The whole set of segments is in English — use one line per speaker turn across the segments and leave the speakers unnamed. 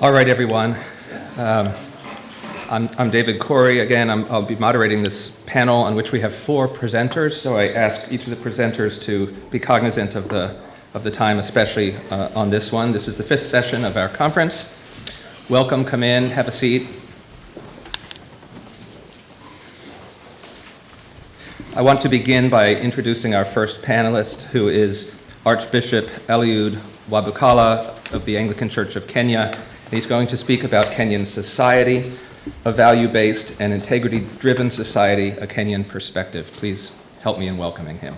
All right, everyone. I'm David Corey. Again, I'll be moderating this panel on which we have 4 presenters. So I ask each of the presenters to be cognizant of the time, especially on this one. This is the 5th session of our conference. Welcome, come in, have a seat. I want to begin by introducing our first panelist, who is Archbishop Eliud Wabukala of the Anglican Church of Kenya. He's going to speak about Kenyan society, a value-based and integrity-driven society, a Kenyan perspective. Please help me in welcoming him.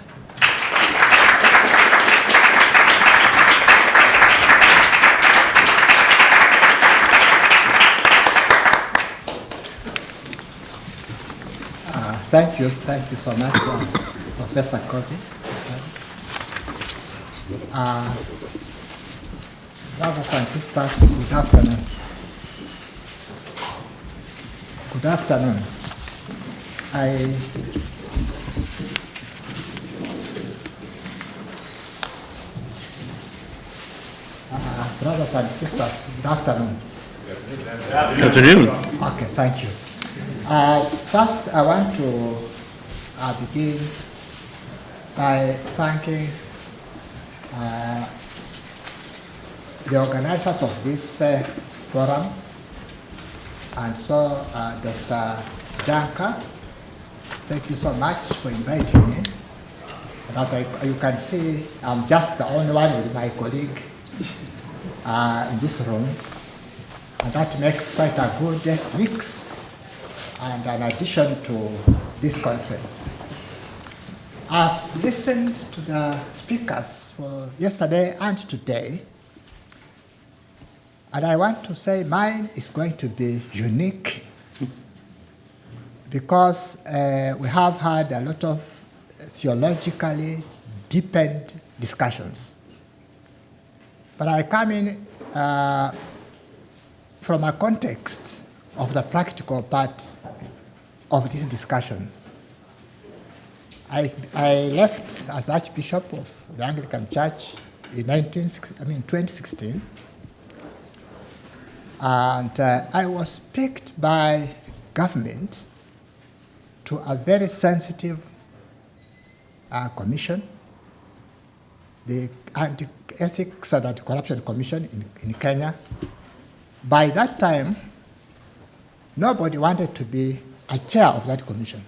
Thank you so much, Professor Kobe. Brothers and sisters, good afternoon. Good afternoon. Brothers and sisters, good afternoon.
Good afternoon.
Okay, thank you. First, I want to begin by thanking the organizers of this forum, and so Dr. Janka, thank you so much for inviting me. And as you can see, I'm just the only one with my colleague in this room, and that makes quite a good mix and an addition to this conference. I've listened to the speakers for yesterday and today, and I want to say mine is going to be unique because we have had a lot of theologically deepened discussions. But I come in from a context of the practical part of this discussion. I left as Archbishop of the Anglican Church in 2016. And I was picked by government to a very sensitive commission, the Anti-Ethics and Anti-Corruption Commission in Kenya. By that time, nobody wanted to be a chair of that commission.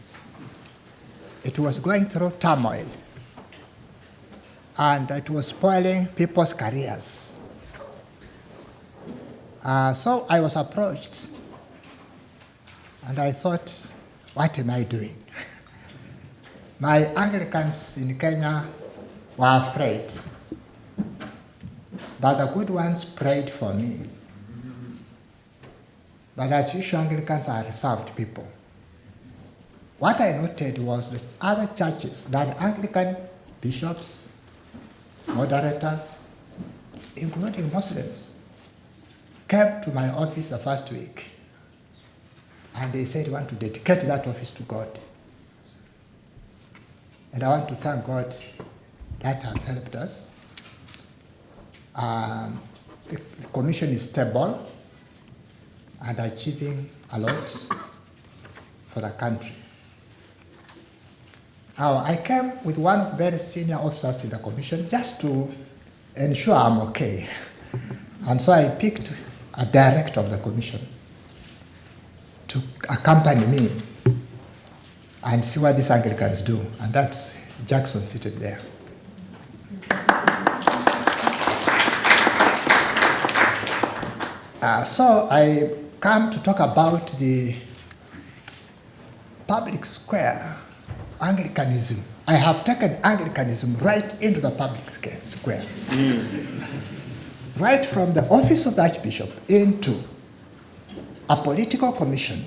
It was going through turmoil, and it was spoiling people's careers. So I was approached, and I thought, what am I doing? My Anglicans in Kenya were afraid, but the good ones prayed for me. But as usual, Anglicans are reserved people. What I noted was that other churches, that Anglican bishops, moderators, including Muslims, came to my office the first week, and they said, we want to dedicate that office to God. And I want to thank God that has helped us. The commission is stable and achieving a lot for the country. Now, I came with one of the very senior officers in the commission just to ensure I'm okay. And so I picked a director of the commission to accompany me and see what these Anglicans do. And that's Jackson seated there. So I come to talk about the public square, Anglicanism. I have taken Anglicanism right into the public square. Right from the office of the Archbishop into a political commission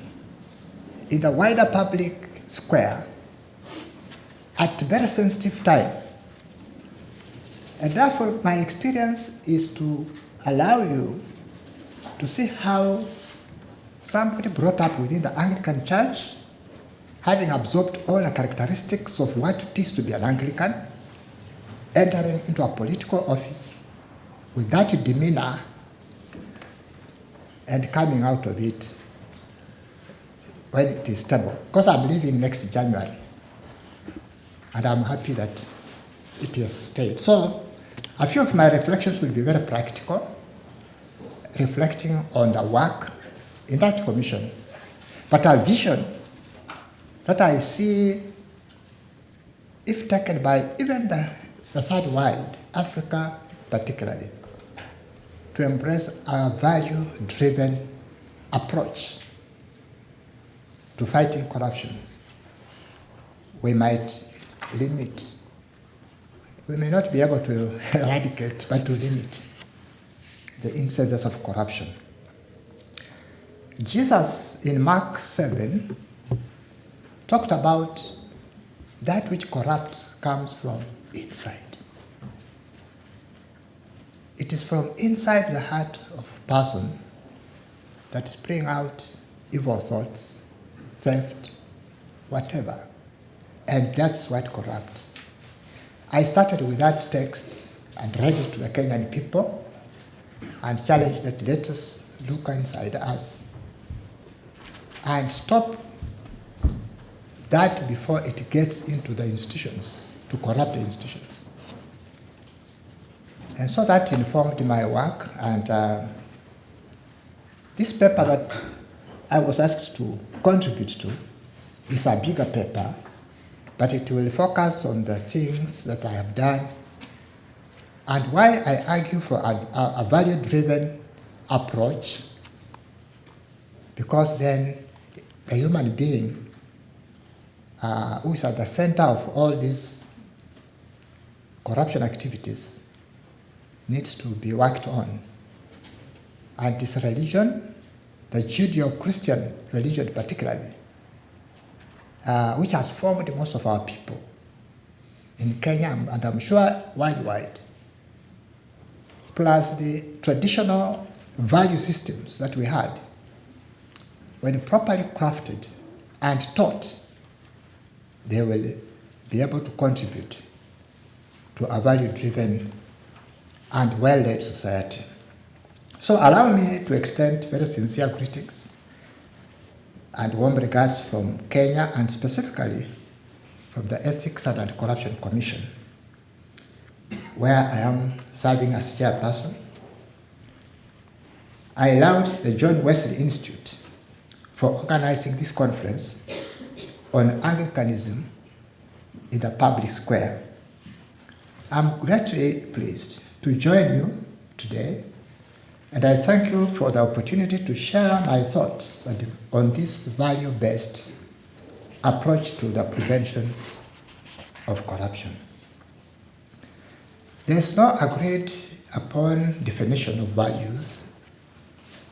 in the wider public square at a very sensitive time. And therefore, my experience is to allow you to see how somebody brought up within the Anglican Church, having absorbed all the characteristics of what it is to be an Anglican, entering into a political office with that demeanor and coming out of it when it is stable. Because I'm leaving next January, and I'm happy that it has stayed. So a few of my reflections will be very practical, reflecting on the work in that commission, but a vision that I see, if taken by even the third world, Africa particularly, to embrace a value-driven approach to fighting corruption. We might limit. We may not be able to eradicate, but to limit the incidence of corruption. Jesus in Mark 7 talked about that which corrupts comes from inside. It is from inside the heart of a person that spring out evil thoughts, theft, whatever. And that's what corrupts. I started with that text and read it to the Kenyan people and challenged that let us look inside us and stop that before it gets into the institutions, to corrupt the institutions. And so that informed my work, and this paper that I was asked to contribute to is a bigger paper, but it will focus on the things that I have done and why I argue for a value-driven approach, because then a human being who is at the center of all these corruption activities needs to be worked on. And this religion, the Judeo-Christian religion particularly, which has formed most of our people in Kenya, and I'm sure worldwide, plus the traditional value systems that we had, when properly crafted and taught, they will be able to contribute to a value-driven and well-led society. So allow me to extend very sincere greetings and warm regards from Kenya, and specifically from the Ethics and Anti-Corruption Commission, where I am serving as chairperson. I laud the John Wesley Institute for organizing this conference on Anglicanism in the public square. I'm greatly pleased to join you today, and I thank you for the opportunity to share my thoughts on this value-based approach to the prevention of corruption. There is no agreed upon definition of values,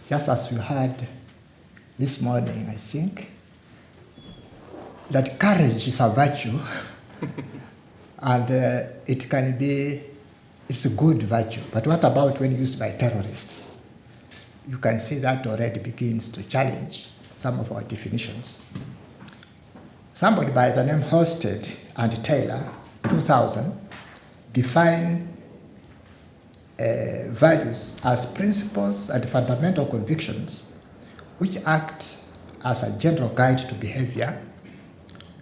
just as you heard this morning, I think, that courage is a virtue, and it's a good virtue. But what about when used by terrorists? You can see that already begins to challenge some of our definitions. Somebody by the name Halstead and Taylor, 2000, define values as principles and fundamental convictions which act as a general guide to behavior,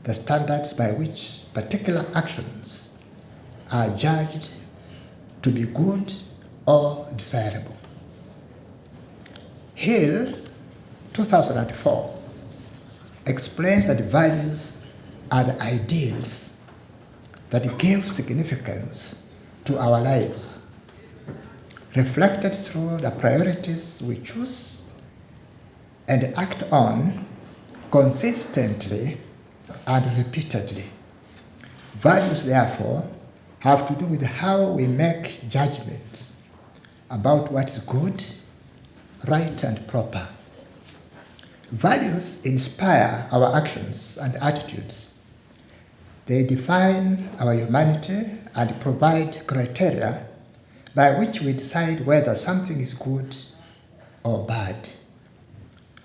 the standards by which particular actions are judged to be good or desirable. Hill, 2004, explains that values are the ideals that give significance to our lives, reflected through the priorities we choose and act on consistently and repeatedly. Values, therefore, have to do with how we make judgments about what's good, right, and proper. Values inspire our actions and attitudes. They define our humanity and provide criteria by which we decide whether something is good or bad.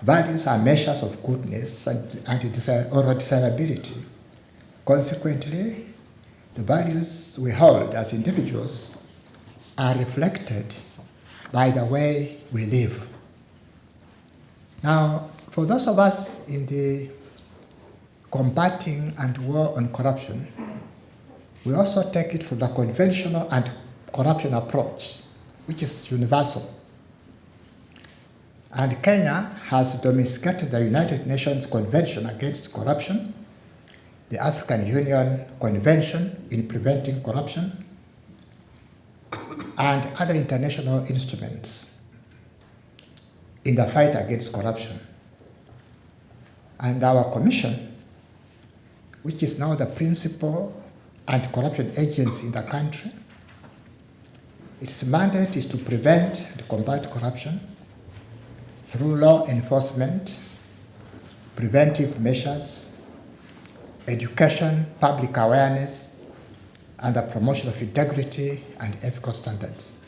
Values are measures of goodness or desirability. Consequently, the values we hold as individuals are reflected by the way we live. Now, for those of us in the combating and war on corruption, we also take it from the conventional anti-corruption approach, which is universal. And Kenya has domesticated the United Nations Convention Against Corruption, the African Union Convention in Preventing Corruption, and other international instruments in the fight against corruption. And our commission, which is now the principal anti-corruption agency in the country, its mandate is to prevent and combat corruption through law enforcement, preventive measures, education, public awareness, and the promotion of integrity and ethical standards.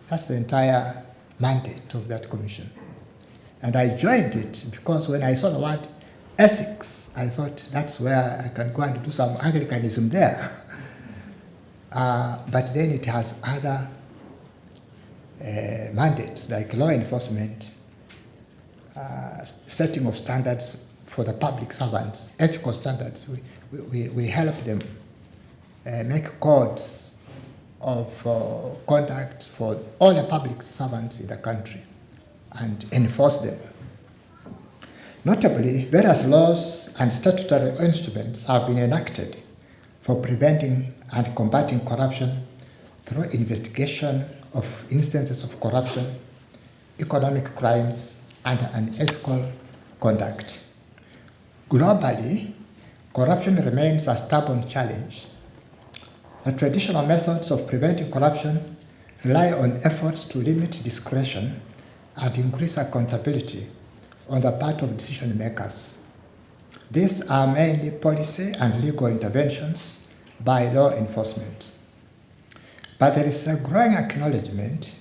That's the entire mandate of that commission. And I joined it because when I saw the word ethics, I thought that's where I can go and do some Anglicanism there. But then it has other mandates like law enforcement, setting of standards for the public servants, ethical standards. We help them make codes of conduct for all the public servants in the country and enforce them. Notably, various laws and statutory instruments have been enacted for preventing and combating corruption through investigation of instances of corruption, economic crimes, and unethical conduct. Globally, corruption remains a stubborn challenge. The traditional methods of preventing corruption rely on efforts to limit discretion and increase accountability on the part of decision makers. These are mainly policy and legal interventions by law enforcement. But there is a growing acknowledgement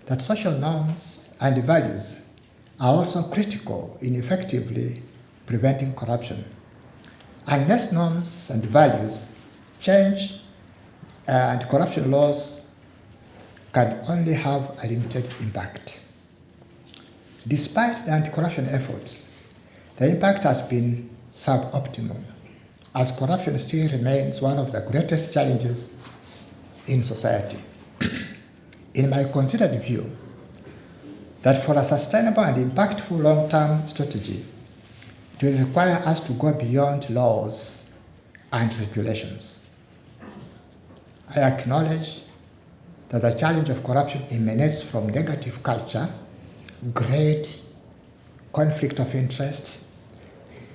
that social norms and values are also critical in effectively preventing corruption. Unless norms and values change, and corruption laws can only have a limited impact. Despite the anti-corruption efforts, the impact has been suboptimal, as corruption still remains one of the greatest challenges in society. In my considered view, that for a sustainable and impactful long-term strategy, it will require us to go beyond laws and regulations. I acknowledge that the challenge of corruption emanates from negative culture, greed, conflict of interest,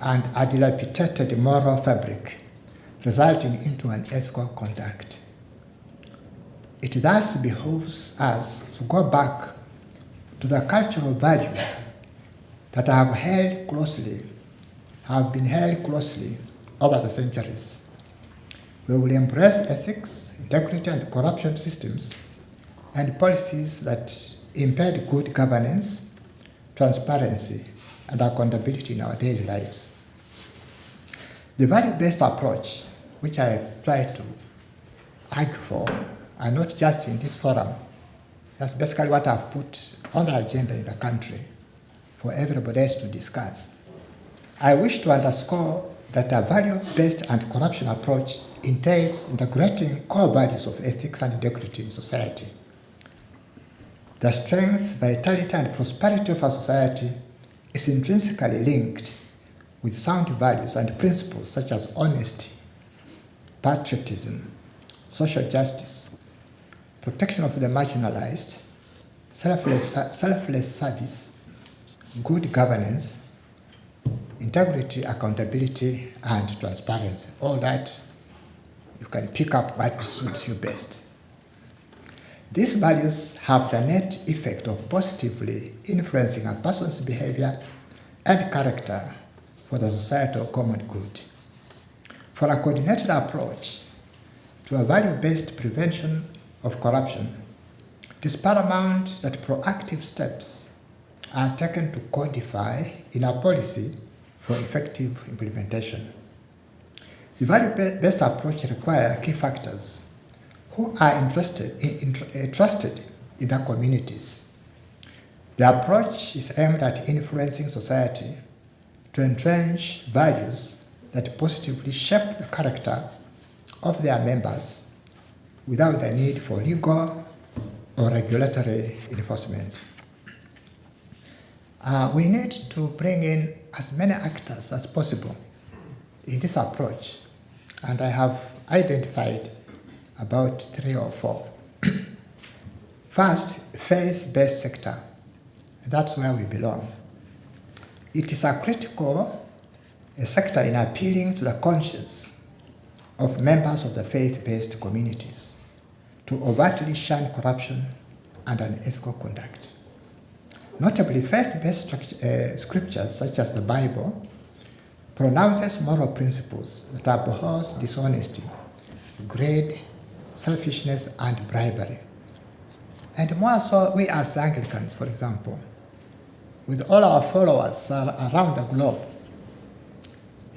and a dilapidated moral fabric, resulting into unethical conduct. It thus behooves us to go back to the cultural values that have been held closely over the centuries. We will embrace ethics, integrity, and corruption systems and policies that embed good governance, transparency, and accountability in our daily lives. The value-based approach, which I try to argue for, and not just in this forum, that's basically what I've put on the agenda in the country for everybody else to discuss. I wish to underscore that a value-based anti-corruption approach entails integrating core values of ethics and integrity in society. The strength, vitality, and prosperity of a society is intrinsically linked with sound values and principles such as honesty, patriotism, social justice, protection of the marginalized, selfless service, good governance, integrity, accountability, and transparency. All that you can pick up what suits you best. These values have the net effect of positively influencing a person's behavior and character for the societal common good. For a coordinated approach to a value-based prevention of corruption, it is paramount that proactive steps are taken to codify in a policy for effective implementation. The value-based approach requires key factors who are trusted in their communities, The approach is aimed at influencing society to entrench values that positively shape the character of their members without the need for legal or regulatory enforcement. We need to bring in as many actors as possible in this approach, and I have identified about 3 or 4. First, faith-based sector. That's where we belong. It is a critical sector in appealing to the conscience of members of the faith-based communities to overtly shun corruption and unethical conduct. Notably, faith-based scriptures such as the Bible pronounces moral principles that abhors dishonesty, greed, selfishness, and bribery. And more so, we as Anglicans, for example, with all our followers around the globe,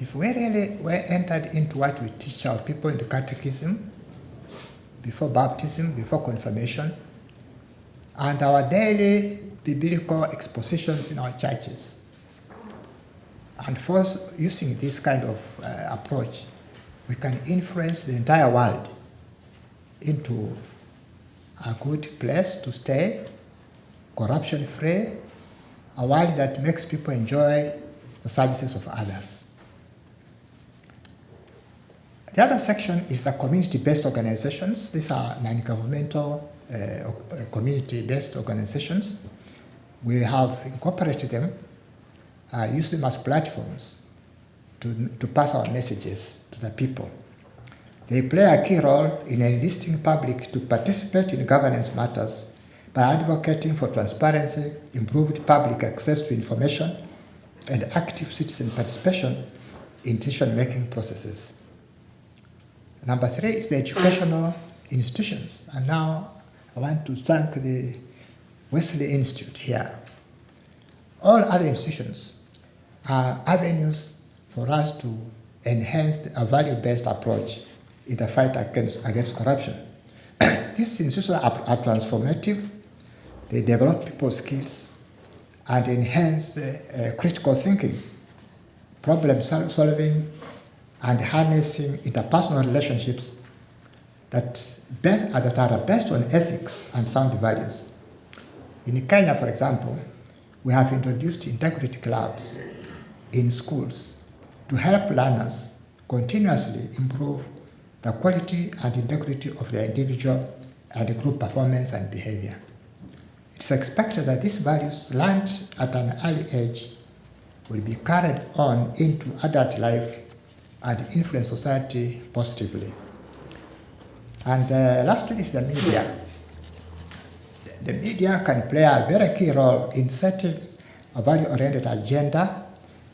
if we really were entered into what we teach our people in the catechism, before baptism, before confirmation, and our daily biblical expositions in our churches, and first using this kind of approach, we can influence the entire world into a good place to stay, corruption-free, a world that makes people enjoy the services of others. The other section is the community-based organizations. These are non-governmental, community-based organizations. We have incorporated them, used them as platforms to pass our messages to the people. They play a key role in enlisting public to participate in governance matters by advocating for transparency, improved public access to information, and active citizen participation in decision-making processes. Number 3 is the educational institutions. And now I want to thank the Wesley Institute here. All other institutions are avenues for us to enhance a value-based approach in the fight against corruption. These institutions are transformative. They develop people's skills and enhance critical thinking, problem solving, and harnessing interpersonal relationships that are based on ethics and sound values. In Kenya, for example, we have introduced integrity clubs in schools to help learners continuously improve the quality and integrity of their individual and group performance and behavior. It's expected that these values learned at an early age will be carried on into adult life and influence society positively. And lastly is the media. The media can play a very key role in setting a value-oriented agenda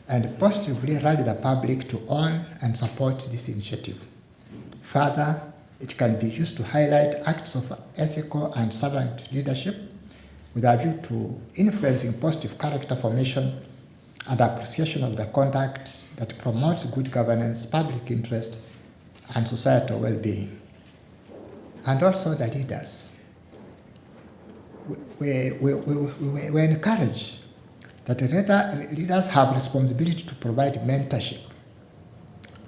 and positively rally the public to own and support this initiative. Further, it can be used to highlight acts of ethical and servant leadership with a view to influencing positive character formation and appreciation of the conduct that promotes good governance, public interest, and societal well-being. And also the leaders. We encourage that leaders have responsibility to provide mentorship,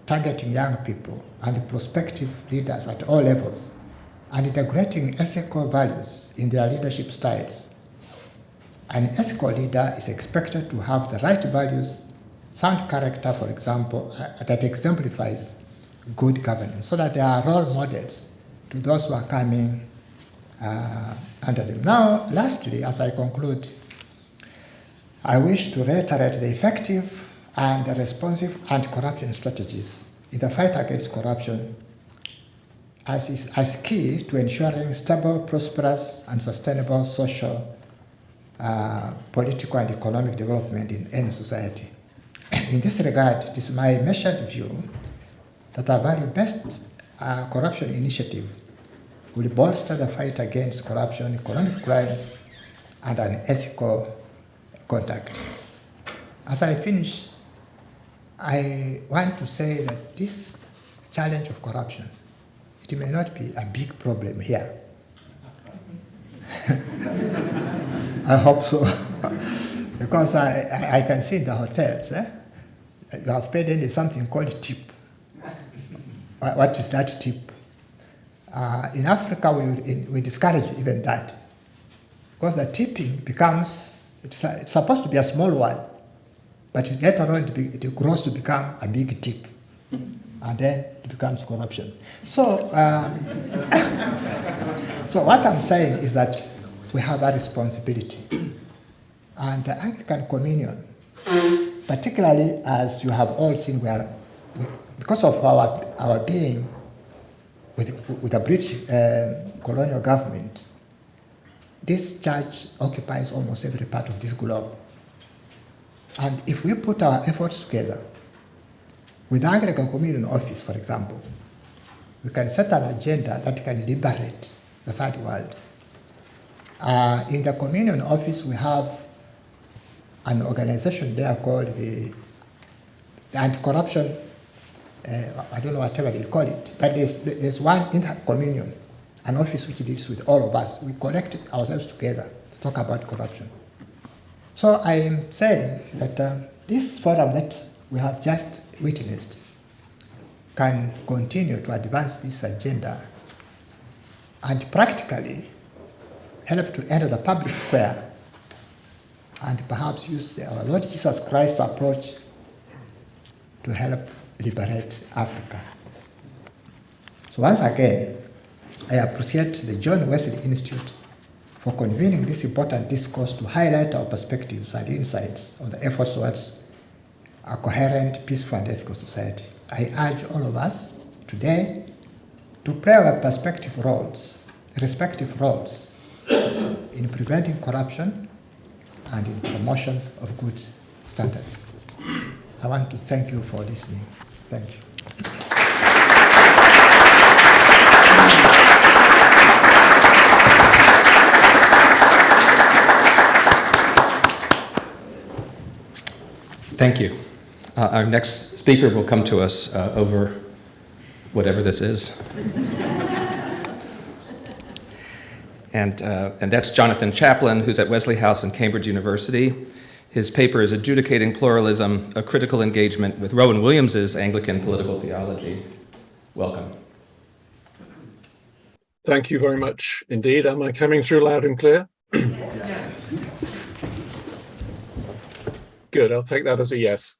targeting young people and prospective leaders at all levels, and integrating ethical values in their leadership styles. An ethical leader is expected to have the right values, sound character, for example, that exemplifies good governance, so that they are role models to those who are coming under them. Now, lastly, as I conclude, I wish to reiterate the effective and the responsive anti-corruption strategies in the fight against corruption as key to ensuring stable, prosperous, and sustainable social, political, and economic development in any society. In this regard, it is my measured view that a value-based corruption initiative will bolster the fight against corruption, economic crimes, and unethical conduct. As I finish, I want to say that this challenge of corruption, it may not be a big problem here. I hope so. Because I can see in the hotels, you have paid in something called tip. What is that tip? In Africa, we discourage even that. Because the tipping becomes, it's supposed to be a small one, but later on it grows to become a big tip. And then it becomes corruption. So, so what I'm saying is that we have a responsibility. And the Anglican Communion, particularly as you have all seen, because of our being with the British colonial government, this church occupies almost every part of this globe. And if we put our efforts together, with the Anglican Communion Office, for example, we can set an agenda that can liberate the third world. In the Communion Office, we have an organization there called the Anti-Corruption, I don't know whatever they call it, but there's one in the Communion, an office which deals with all of us. We collect ourselves together to talk about corruption. So I am saying that this forum that we have just witnessed can continue to advance this agenda and practically help to enter the public square and perhaps use our Lord Jesus Christ's approach to help liberate Africa. So once again, I appreciate the John Wesley Institute for convening this important discourse to highlight our perspectives and insights on the efforts towards a coherent, peaceful, and ethical society. I urge all of us today to play our respective roles in preventing corruption and in promotion of good standards. I want to thank you for listening. Thank you.
Thank you. Our next speaker will come to us over whatever this is. And that's Jonathan Chaplin, who's at Wesley House and Cambridge University. His paper is Adjudicating Pluralism, a Critical Engagement with Rowan Williams's Anglican Political Theology. Welcome.
Thank you very much indeed. Am I coming through loud and clear? Good, I'll take that as a yes.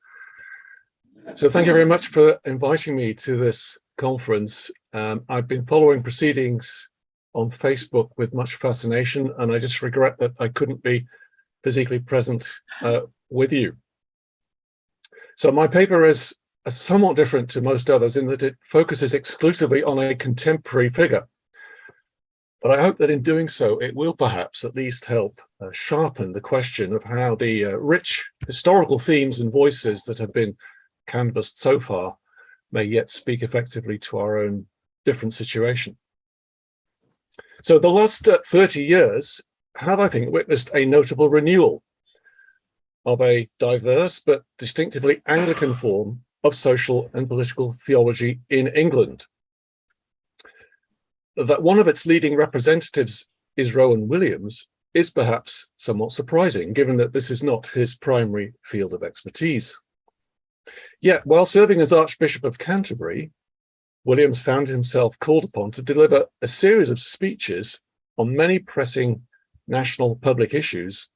So thank you very much for inviting me to this conference. I've been following proceedings on Facebook with much fascination, and I just regret that I couldn't be physically present with you. So my paper is somewhat different to most others in that it focuses exclusively on a contemporary figure. But I hope that in doing so, it will perhaps at least help sharpen the question of how the rich historical themes and voices that have been canvassed so far may yet speak effectively to our own different situation. So the last 30 years have, I think, witnessed a notable renewal of a diverse but distinctively Anglican form of social and political theology in England. That one of its leading representatives is Rowan Williams is perhaps somewhat surprising, given that this is not his primary field of expertise. Yet, while serving as Archbishop of Canterbury, Williams found himself called upon to deliver a series of speeches on many pressing national public issues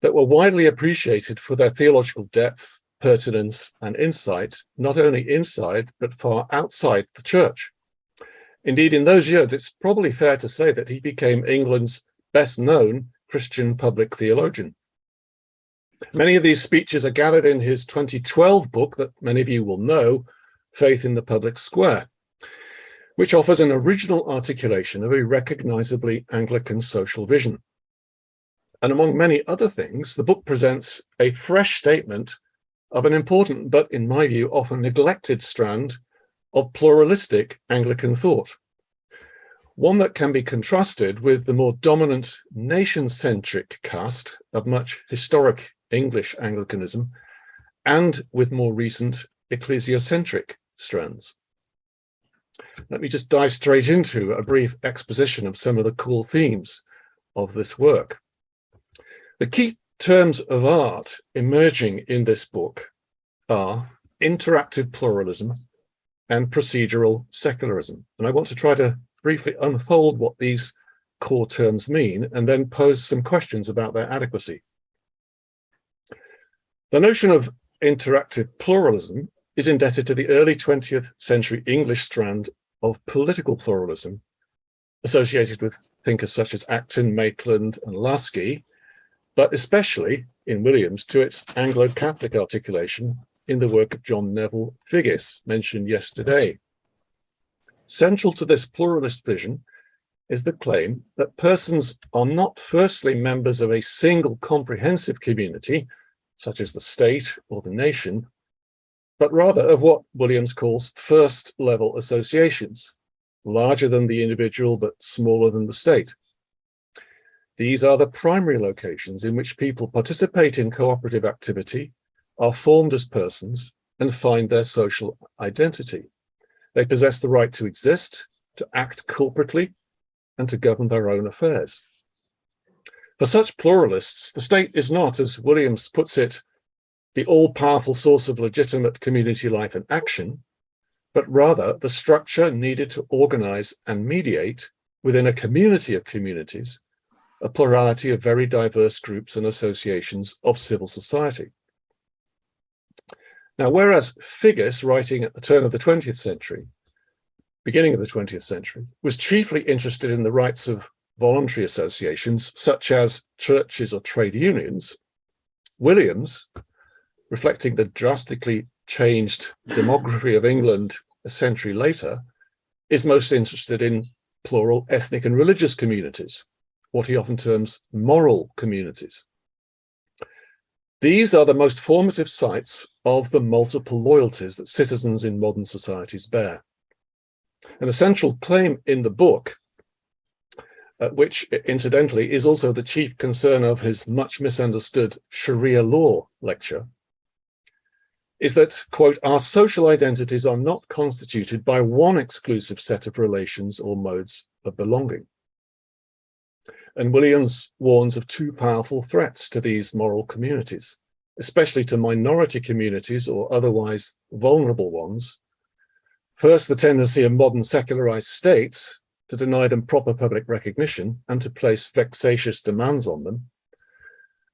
that were widely appreciated for their theological depth, pertinence, and insight, not only inside, but far outside the church. Indeed, in those years, it's probably fair to say that he became England's best-known Christian public theologian. Many of these speeches are gathered in his 2012 book that many of you will know, Faith in the Public Square, which offers an original articulation of a recognizably Anglican social vision. And among many other things, the book presents a fresh statement of an important, but in my view, often neglected strand of pluralistic Anglican thought, one that can be contrasted with the more dominant nation-centric cast of much historic English Anglicanism and with more recent ecclesiocentric strands. Let me just dive straight into a brief exposition of some of the core themes of this work. The key terms of art emerging in this book are interactive pluralism and procedural secularism. And I want to try to briefly unfold what these core terms mean and then pose some questions about their adequacy. The notion of interactive pluralism is indebted to the early 20th century English strand of political pluralism associated with thinkers such as Acton, Maitland, and Lasky, but especially in Williams to its Anglo-Catholic articulation in the work of John Neville Figgis, mentioned yesterday. Central to this pluralist vision is the claim that persons are not firstly members of a single comprehensive community, such as the state or the nation, but rather of what Williams calls first-level associations, larger than the individual but smaller than the state. These are the primary locations in which people participate in cooperative activity, are formed as persons, and find their social identity. They possess the right to exist, to act corporately, and to govern their own affairs. For such pluralists, the state is not, as Williams puts it, the all-powerful source of legitimate community life and action, but rather the structure needed to organize and mediate within a community of communities, a plurality of very diverse groups and associations of civil society. Now, whereas Figgis, writing at the turn of the 20th century, beginning of the 20th century, was chiefly interested in the rights of voluntary associations, such as churches or trade unions, Williams, reflecting the drastically changed demography of England a century later, is most interested in plural ethnic and religious communities, what he often terms moral communities. These are the most formative sites of the multiple loyalties that citizens in modern societies bear. An essential claim in the book, which incidentally is also the chief concern of his much misunderstood Sharia law lecture, is that, quote, our social identities are not constituted by one exclusive set of relations or modes of belonging. And Williams warns of two powerful threats to these moral communities, especially to minority communities or otherwise vulnerable ones. First, the tendency of modern secularized states to deny them proper public recognition and to place vexatious demands on them.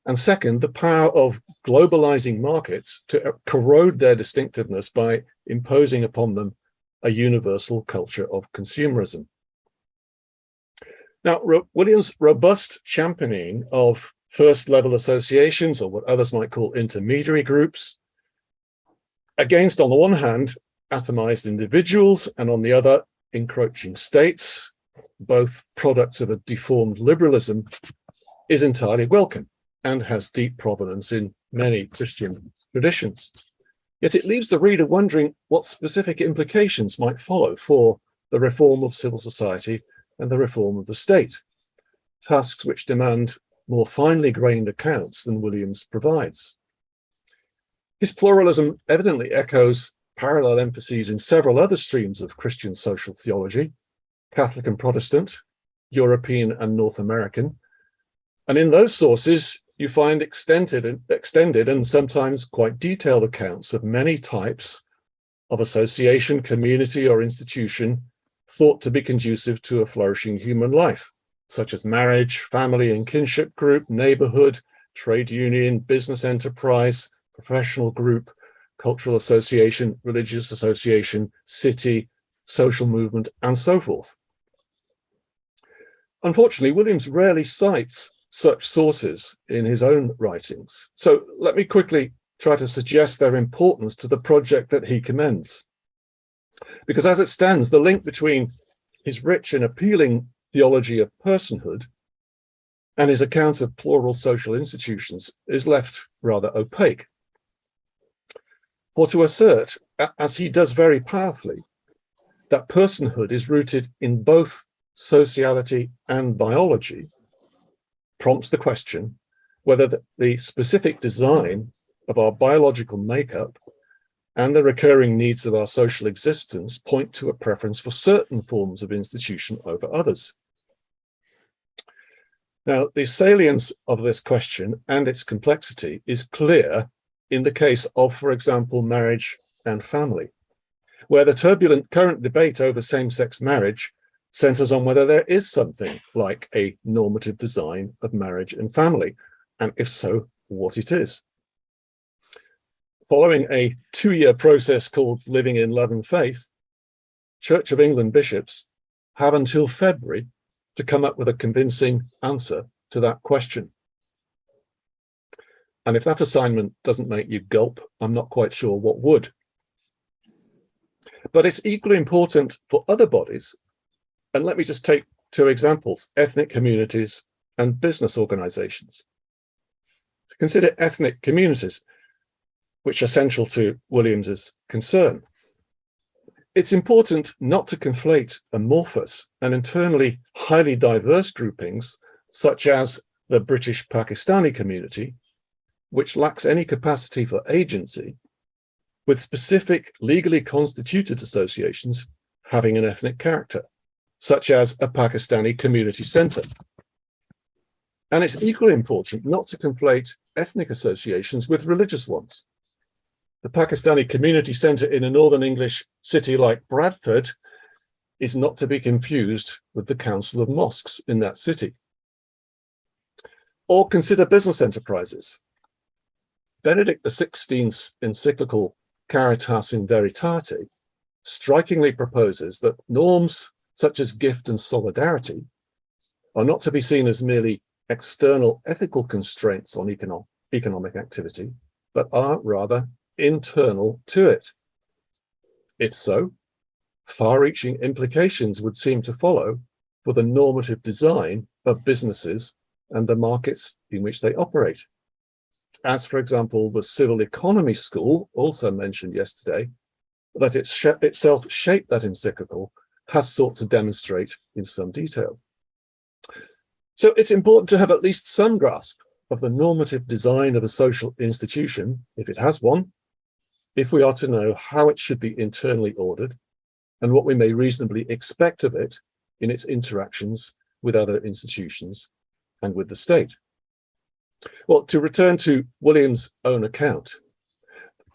And second, the power of globalizing markets to corrode their distinctiveness by imposing upon them a universal culture of consumerism. Now, Williams' robust championing of first-level associations, or what others might call intermediary groups, against, on the one hand, atomized individuals, and on the other, encroaching states, both products of a deformed liberalism, is entirely welcome and has deep provenance in many Christian traditions. Yet it leaves the reader wondering what specific implications might follow for the reform of civil society and the reform of the state, tasks which demand more finely grained accounts than Williams provides. His pluralism evidently echoes parallel emphases in several other streams of Christian social theology, Catholic and Protestant, European and North American, and in those sources you find extended and sometimes quite detailed accounts of many types of association, community, or institution thought to be conducive to a flourishing human life, such as marriage, family and kinship group, neighborhood, trade union, business enterprise, professional group, cultural association, religious association, city, social movement, and so forth. Unfortunately, Williams rarely cites such sources in his own writings. So let me quickly try to suggest their importance to the project that he commends. Because as it stands, the link between his rich and appealing theology of personhood and his account of plural social institutions is left rather opaque. For to assert, as he does very powerfully, that personhood is rooted in both sociality and biology prompts the question whether the specific design of our biological makeup and the recurring needs of our social existence point to a preference for certain forms of institution over others. Now, the salience of this question and its complexity is clear in the case of, for example, marriage and family, where the turbulent current debate over same-sex marriage centers on whether there is something like a normative design of marriage and family, and if so, what it is. Following a 2-year process called Living in Love and Faith, Church of England bishops have until February to come up with a convincing answer to that question. And if that assignment doesn't make you gulp, I'm not quite sure what would. But it's equally important for other bodies. And let me just take 2 examples: ethnic communities and business organizations. To consider ethnic communities, which are central to Williams's concern. It's important not to conflate amorphous and internally highly diverse groupings, such as the British Pakistani community, which lacks any capacity for agency, with specific legally constituted associations having an ethnic character, such as a Pakistani community centre. And it's equally important not to conflate ethnic associations with religious ones. The Pakistani community centre in a northern English city like Bradford is not to be confused with the Council of Mosques in that city. Or consider business enterprises. Benedict XVI's encyclical Caritas in Veritate strikingly proposes that norms such as gift and solidarity are not to be seen as merely external ethical constraints on economic activity, but are rather internal to it. If so, far-reaching implications would seem to follow for the normative design of businesses and the markets in which they operate. As, for example, the Civil Economy School, also mentioned yesterday, that itself shaped that encyclical, has sought to demonstrate in some detail. So it's important to have at least some grasp of the normative design of a social institution, if it has one, if we are to know how it should be internally ordered and what we may reasonably expect of it in its interactions with other institutions and with the state. Well, to return to William's own account,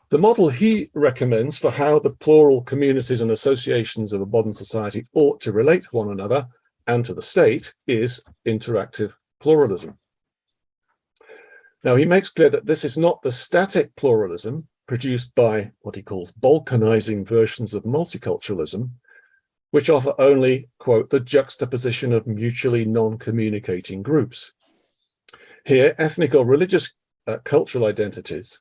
the model he recommends for how the plural communities and associations of a modern society ought to relate to one another and to the state is interactive pluralism. Now, he makes clear that this is not the static pluralism produced by what he calls balkanizing versions of multiculturalism, which offer only, quote, the juxtaposition of mutually non-communicating groups. Here, ethnic or religious cultural identities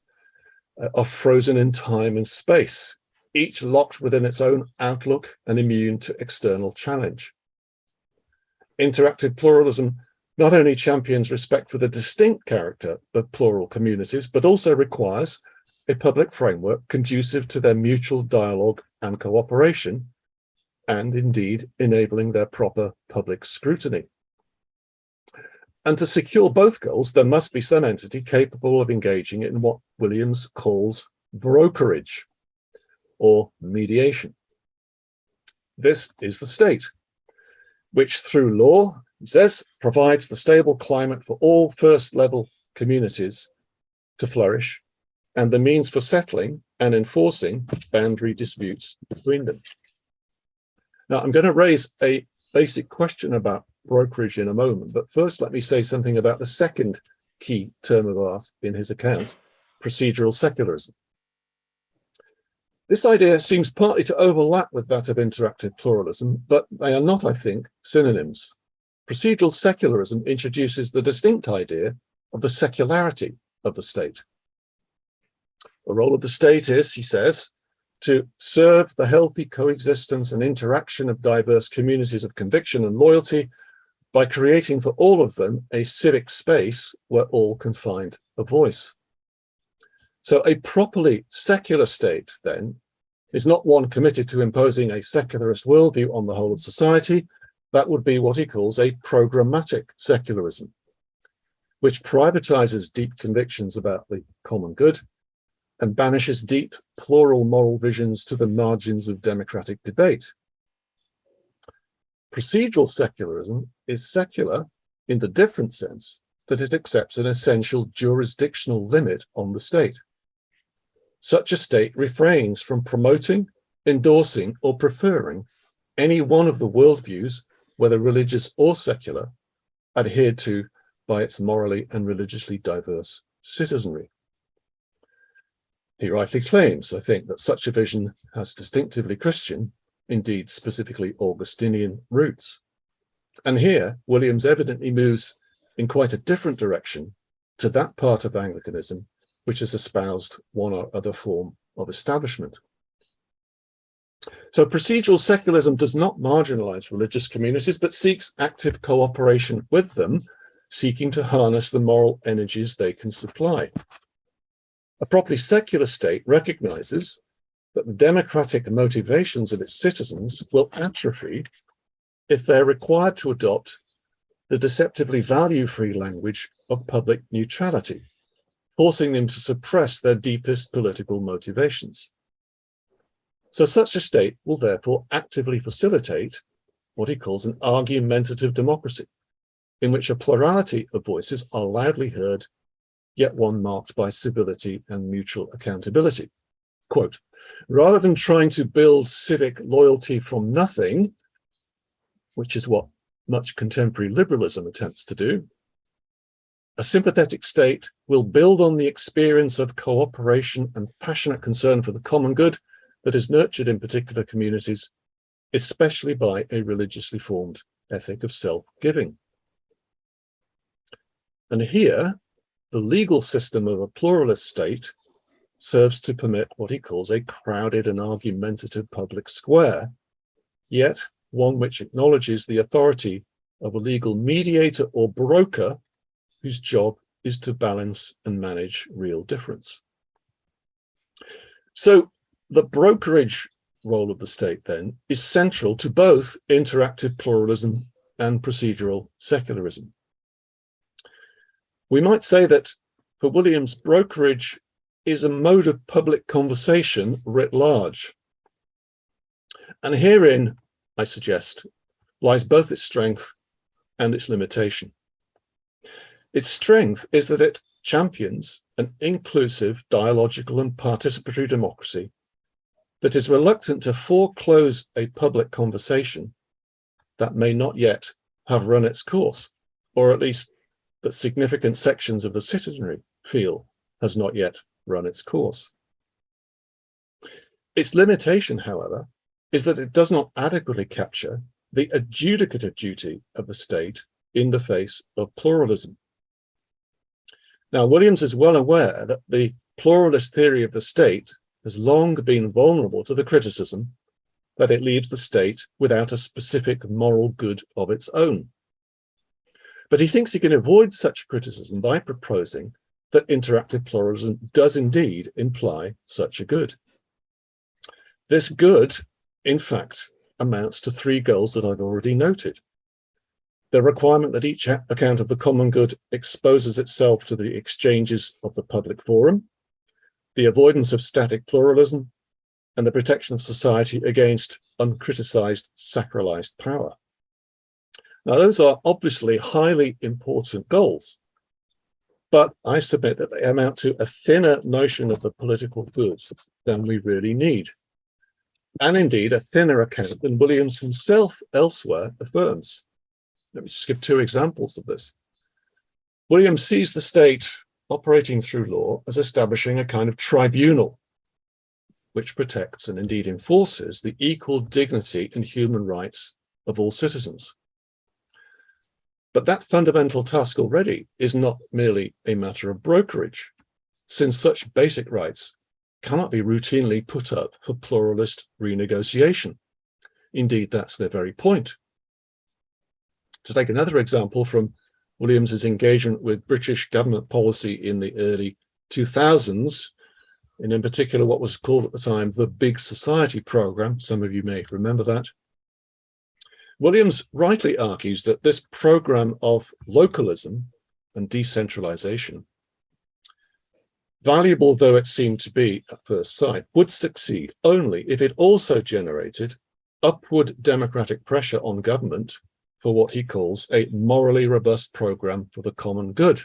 are frozen in time and space, each locked within its own outlook and immune to external challenge. Interactive pluralism not only champions respect for the distinct character of plural communities, but also requires a public framework conducive to their mutual dialogue and cooperation, and indeed enabling their proper public scrutiny. And to secure both goals, there must be some entity capable of engaging in what Williams calls brokerage or mediation. This is the state, which through law, he says, provides the stable climate for all first-level communities to flourish and the means for settling and enforcing boundary disputes between them. Now, I'm going to raise a basic question about brokerage in a moment, but first let me say something about the second key term of art in his account, procedural secularism. This idea seems partly to overlap with that of interactive pluralism, but they are not, I think, synonyms. Procedural secularism introduces the distinct idea of the secularity of the state. The role of the state is, he says, to serve the healthy coexistence and interaction of diverse communities of conviction and loyalty by creating for all of them a civic space where all can find a voice. So a properly secular state, then, is not one committed to imposing a secularist worldview on the whole of society. That would be what he calls a programmatic secularism, which privatizes deep convictions about the common good and banishes deep plural moral visions to the margins of democratic debate. Procedural secularism is secular in the different sense that it accepts an essential jurisdictional limit on the state. Such a state refrains from promoting, endorsing, or preferring any one of the worldviews, whether religious or secular, adhered to by its morally and religiously diverse citizenry. He rightly claims, I think, that such a vision has distinctively Christian, indeed specifically Augustinian, roots. And here, Williams evidently moves in quite a different direction to that part of Anglicanism which has espoused one or other form of establishment. So procedural secularism does not marginalize religious communities, but seeks active cooperation with them, seeking to harness the moral energies they can supply. A properly secular state recognizes that the democratic motivations of its citizens will atrophy if they're required to adopt the deceptively value-free language of public neutrality, forcing them to suppress their deepest political motivations. So such a state will therefore actively facilitate what he calls an argumentative democracy, in which a plurality of voices are loudly heard, yet one marked by civility and mutual accountability. Quote, rather than trying to build civic loyalty from nothing, which is what much contemporary liberalism attempts to do, a sympathetic state will build on the experience of cooperation and passionate concern for the common good that is nurtured in particular communities, especially by a religiously formed ethic of self-giving. And here, the legal system of a pluralist state serves to permit what he calls a crowded and argumentative public square, yet one which acknowledges the authority of a legal mediator or broker whose job is to balance and manage real difference. So the brokerage role of the state then is central to both interactive pluralism and procedural secularism. We might say that for Williams, brokerage is a mode of public conversation writ large. And herein, I suggest, lies both its strength and its limitation. Its strength is that it champions an inclusive, dialogical, and participatory democracy that is reluctant to foreclose a public conversation that may not yet have run its course, or at least that significant sections of the citizenry feel has not yet run its course. Its limitation, however, is that it does not adequately capture the adjudicative duty of the state in the face of pluralism. Now, Williams is well aware that the pluralist theory of the state has long been vulnerable to the criticism that it leaves the state without a specific moral good of its own. But he thinks he can avoid such criticism by proposing that interactive pluralism does indeed imply such a good. This good, in fact, amounts to three goals that I've already noted. The requirement that each account of the common good exposes itself to the exchanges of the public forum, the avoidance of static pluralism, and the protection of society against uncriticized sacralized power. Now, those are obviously highly important goals, but I submit that they amount to a thinner notion of the political good than we really need, and indeed a thinner account than Williams himself elsewhere affirms. Let me just give two examples of this. Williams sees the state operating through law as establishing a kind of tribunal which protects and indeed enforces the equal dignity and human rights of all citizens. But that fundamental task already is not merely a matter of brokerage, since such basic rights cannot be routinely put up for pluralist renegotiation. Indeed, that's their very point. To take another example from Williams's engagement with British government policy in the early 2000s, and in particular what was called at the time the Big Society Programme, some of you may remember that, Williams rightly argues that this programme of localism and decentralisation, valuable though it seemed to be at first sight, would succeed only if it also generated upward democratic pressure on government for what he calls a morally robust program for the common good.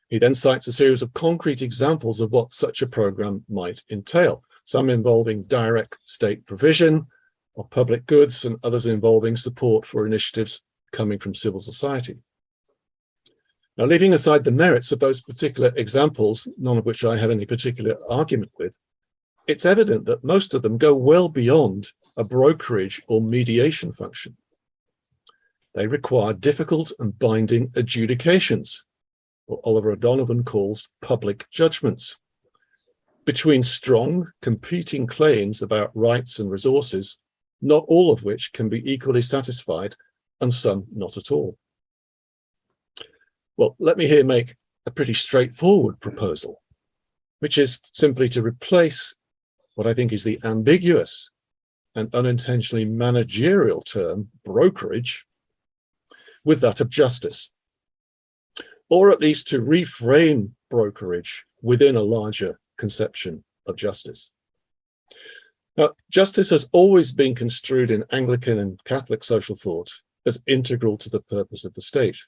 He then cites a series of concrete examples of what such a program might entail, some involving direct state provision of public goods and others involving support for initiatives coming from civil society. Now, leaving aside the merits of those particular examples, none of which I have any particular argument with, it's evident that most of them go well beyond a brokerage or mediation function. They require difficult and binding adjudications, what Oliver O'Donovan calls public judgments, between strong competing claims about rights and resources, not all of which can be equally satisfied, and some not at all. Well, let me here make a pretty straightforward proposal, which is simply to replace what I think is the ambiguous and unintentionally managerial term brokerage with that of justice, or at least to reframe brokerage within a larger conception of justice. Now, justice has always been construed in Anglican and Catholic social thought as integral to the purpose of the state,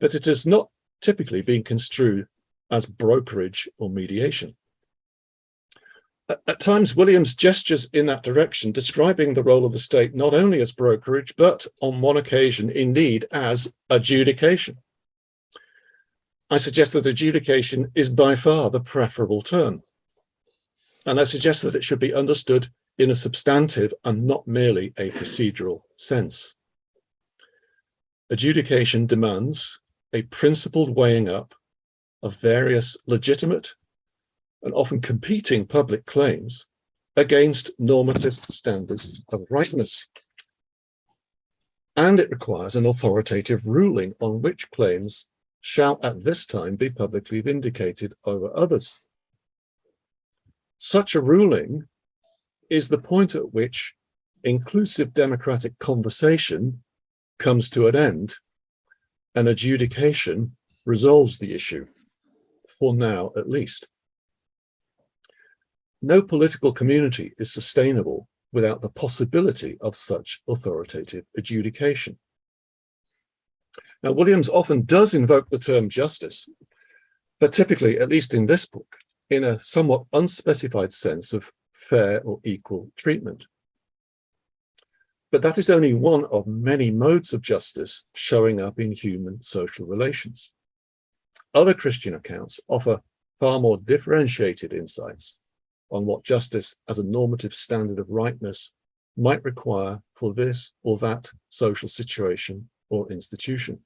but it has not typically been construed as brokerage or mediation. At times, Williams gestures in that direction, describing the role of the state not only as brokerage, but on one occasion, indeed, as adjudication. I suggest that adjudication is by far the preferable term, and I suggest that it should be understood in a substantive and not merely a procedural sense. Adjudication demands a principled weighing up of various legitimate and often competing public claims against normative standards of rightness. And it requires an authoritative ruling on which claims shall at this time be publicly vindicated over others. Such a ruling is the point at which inclusive democratic conversation comes to an end and adjudication resolves the issue, for now at least. No political community is sustainable without the possibility of such authoritative adjudication. Now, Williams often does invoke the term justice, but typically, at least in this book, in a somewhat unspecified sense of fair or equal treatment. But that is only one of many modes of justice showing up in human social relations. Other Christian accounts offer far more differentiated insights on what justice as a normative standard of rightness might require for this or that social situation or institution.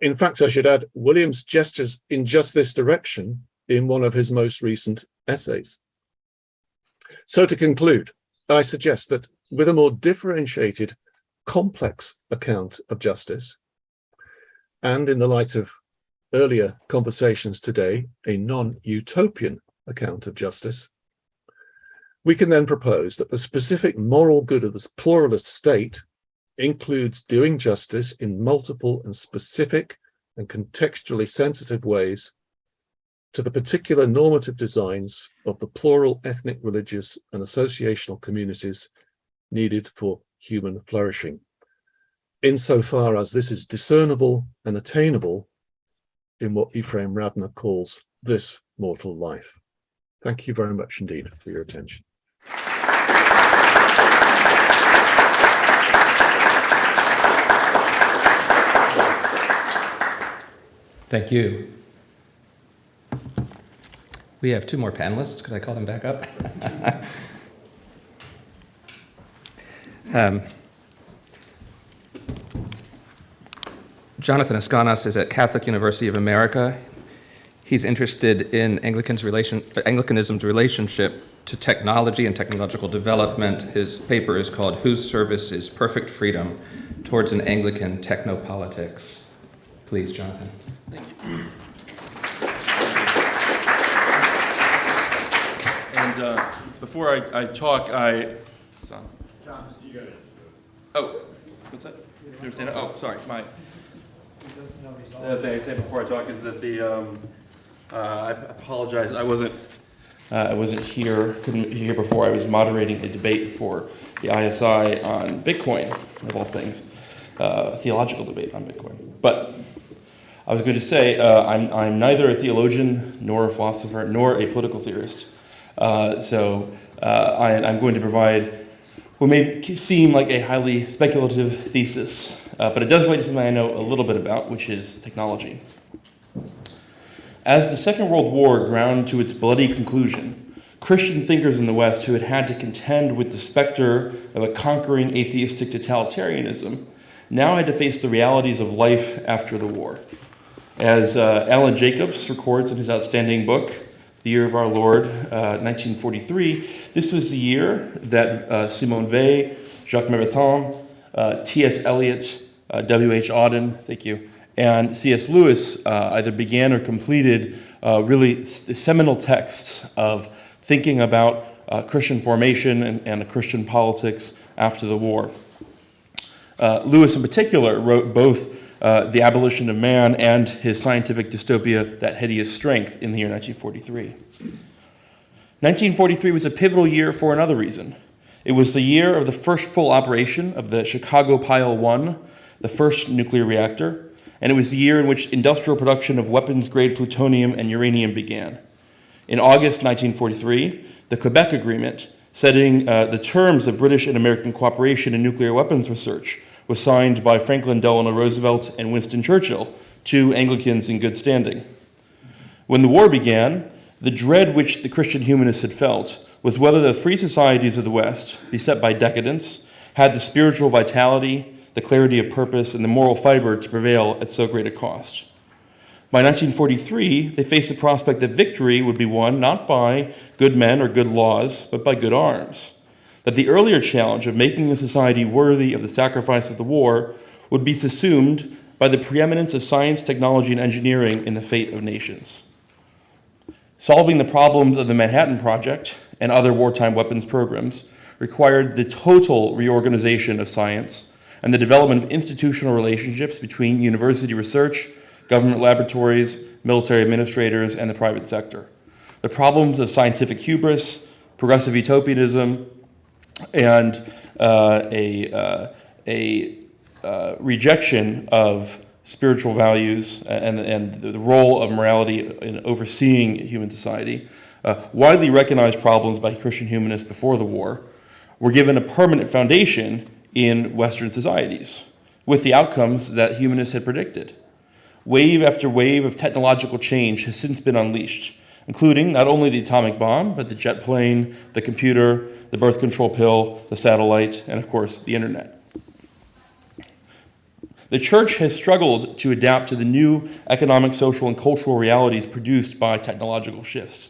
In fact, I should add, Williams gestures in just this direction in one of his most recent essays. So to conclude, I suggest that with a more differentiated, complex account of justice, and in the light of earlier conversations today, a non-utopian account of justice, we can then propose that the specific moral good of this pluralist state includes doing justice in multiple and specific and contextually sensitive ways to the particular normative designs of the plural ethnic, religious, and associational communities needed for human flourishing, insofar as this is discernible and attainable in what Ephraim Radner calls this mortal life. Thank you very much indeed for your attention.
Thank you. We have two more panelists. Could I call them back up? Jonathan Escanas is at Catholic University of America. He's interested in Anglicanism's relationship to technology and technological development. His paper is called Whose Service is Perfect Freedom? Towards an Anglican Technopolitics. Please, Jonathan.
Thank you. And before I talk, John, you got it. Oh, what's that? You understand? Oh, sorry. The thing I said before I talk is that I apologize. I wasn't here. Couldn't be here before. I was moderating a debate for the ISI on Bitcoin, of all things, theological debate on Bitcoin. But I was going to say, I'm neither a theologian, nor a philosopher, nor a political theorist. So I'm going to provide what may seem like a highly speculative thesis, but it does relate to something I know a little bit about, which is technology. As the Second World War ground to its bloody conclusion, Christian thinkers in the West who had to contend with the specter of a conquering atheistic totalitarianism now had to face the realities of life after the war. As Alan Jacobs records in his outstanding book, The Year of Our Lord, 1943, this was the year that Simone Weil, Jacques Maritain, T.S. Eliot, W.H. Auden, thank you, and C.S. Lewis either began or completed really seminal texts of thinking about Christian formation and Christian politics after the war. Lewis in particular wrote both The Abolition of Man and his scientific dystopia, That Hideous Strength, in the year 1943. 1943 was a pivotal year for another reason. It was the year of the first full operation of the Chicago Pile 1, the first nuclear reactor, and it was the year in which industrial production of weapons-grade plutonium and uranium began. In August 1943, the Quebec Agreement, setting the terms of British and American cooperation in nuclear weapons research, was signed by Franklin Delano Roosevelt and Winston Churchill, two Anglicans in good standing. When the war began, the dread which the Christian humanists had felt was whether the free societies of the West, beset by decadence, had the spiritual vitality, the clarity of purpose, and the moral fiber to prevail at so great a cost. By 1943, they faced the prospect that victory would be won not by good men or good laws, but by good arms. That the earlier challenge of making a society worthy of the sacrifice of the war would be subsumed by the preeminence of science, technology, and engineering in the fate of nations. Solving the problems of the Manhattan Project and other wartime weapons programs required the total reorganization of science and the development of institutional relationships between university research, government laboratories, military administrators, and the private sector. The problems of scientific hubris, progressive utopianism, and a rejection of spiritual values and the role of morality in overseeing human society, widely recognized problems by Christian humanists before the war, were given a permanent foundation in Western societies, with the outcomes that humanists had predicted. Wave after wave of technological change has since been unleashed, including not only the atomic bomb, but the jet plane, the computer, the birth control pill, the satellite, and of course, the internet. The church has struggled to adapt to the new economic, social, and cultural realities produced by technological shifts.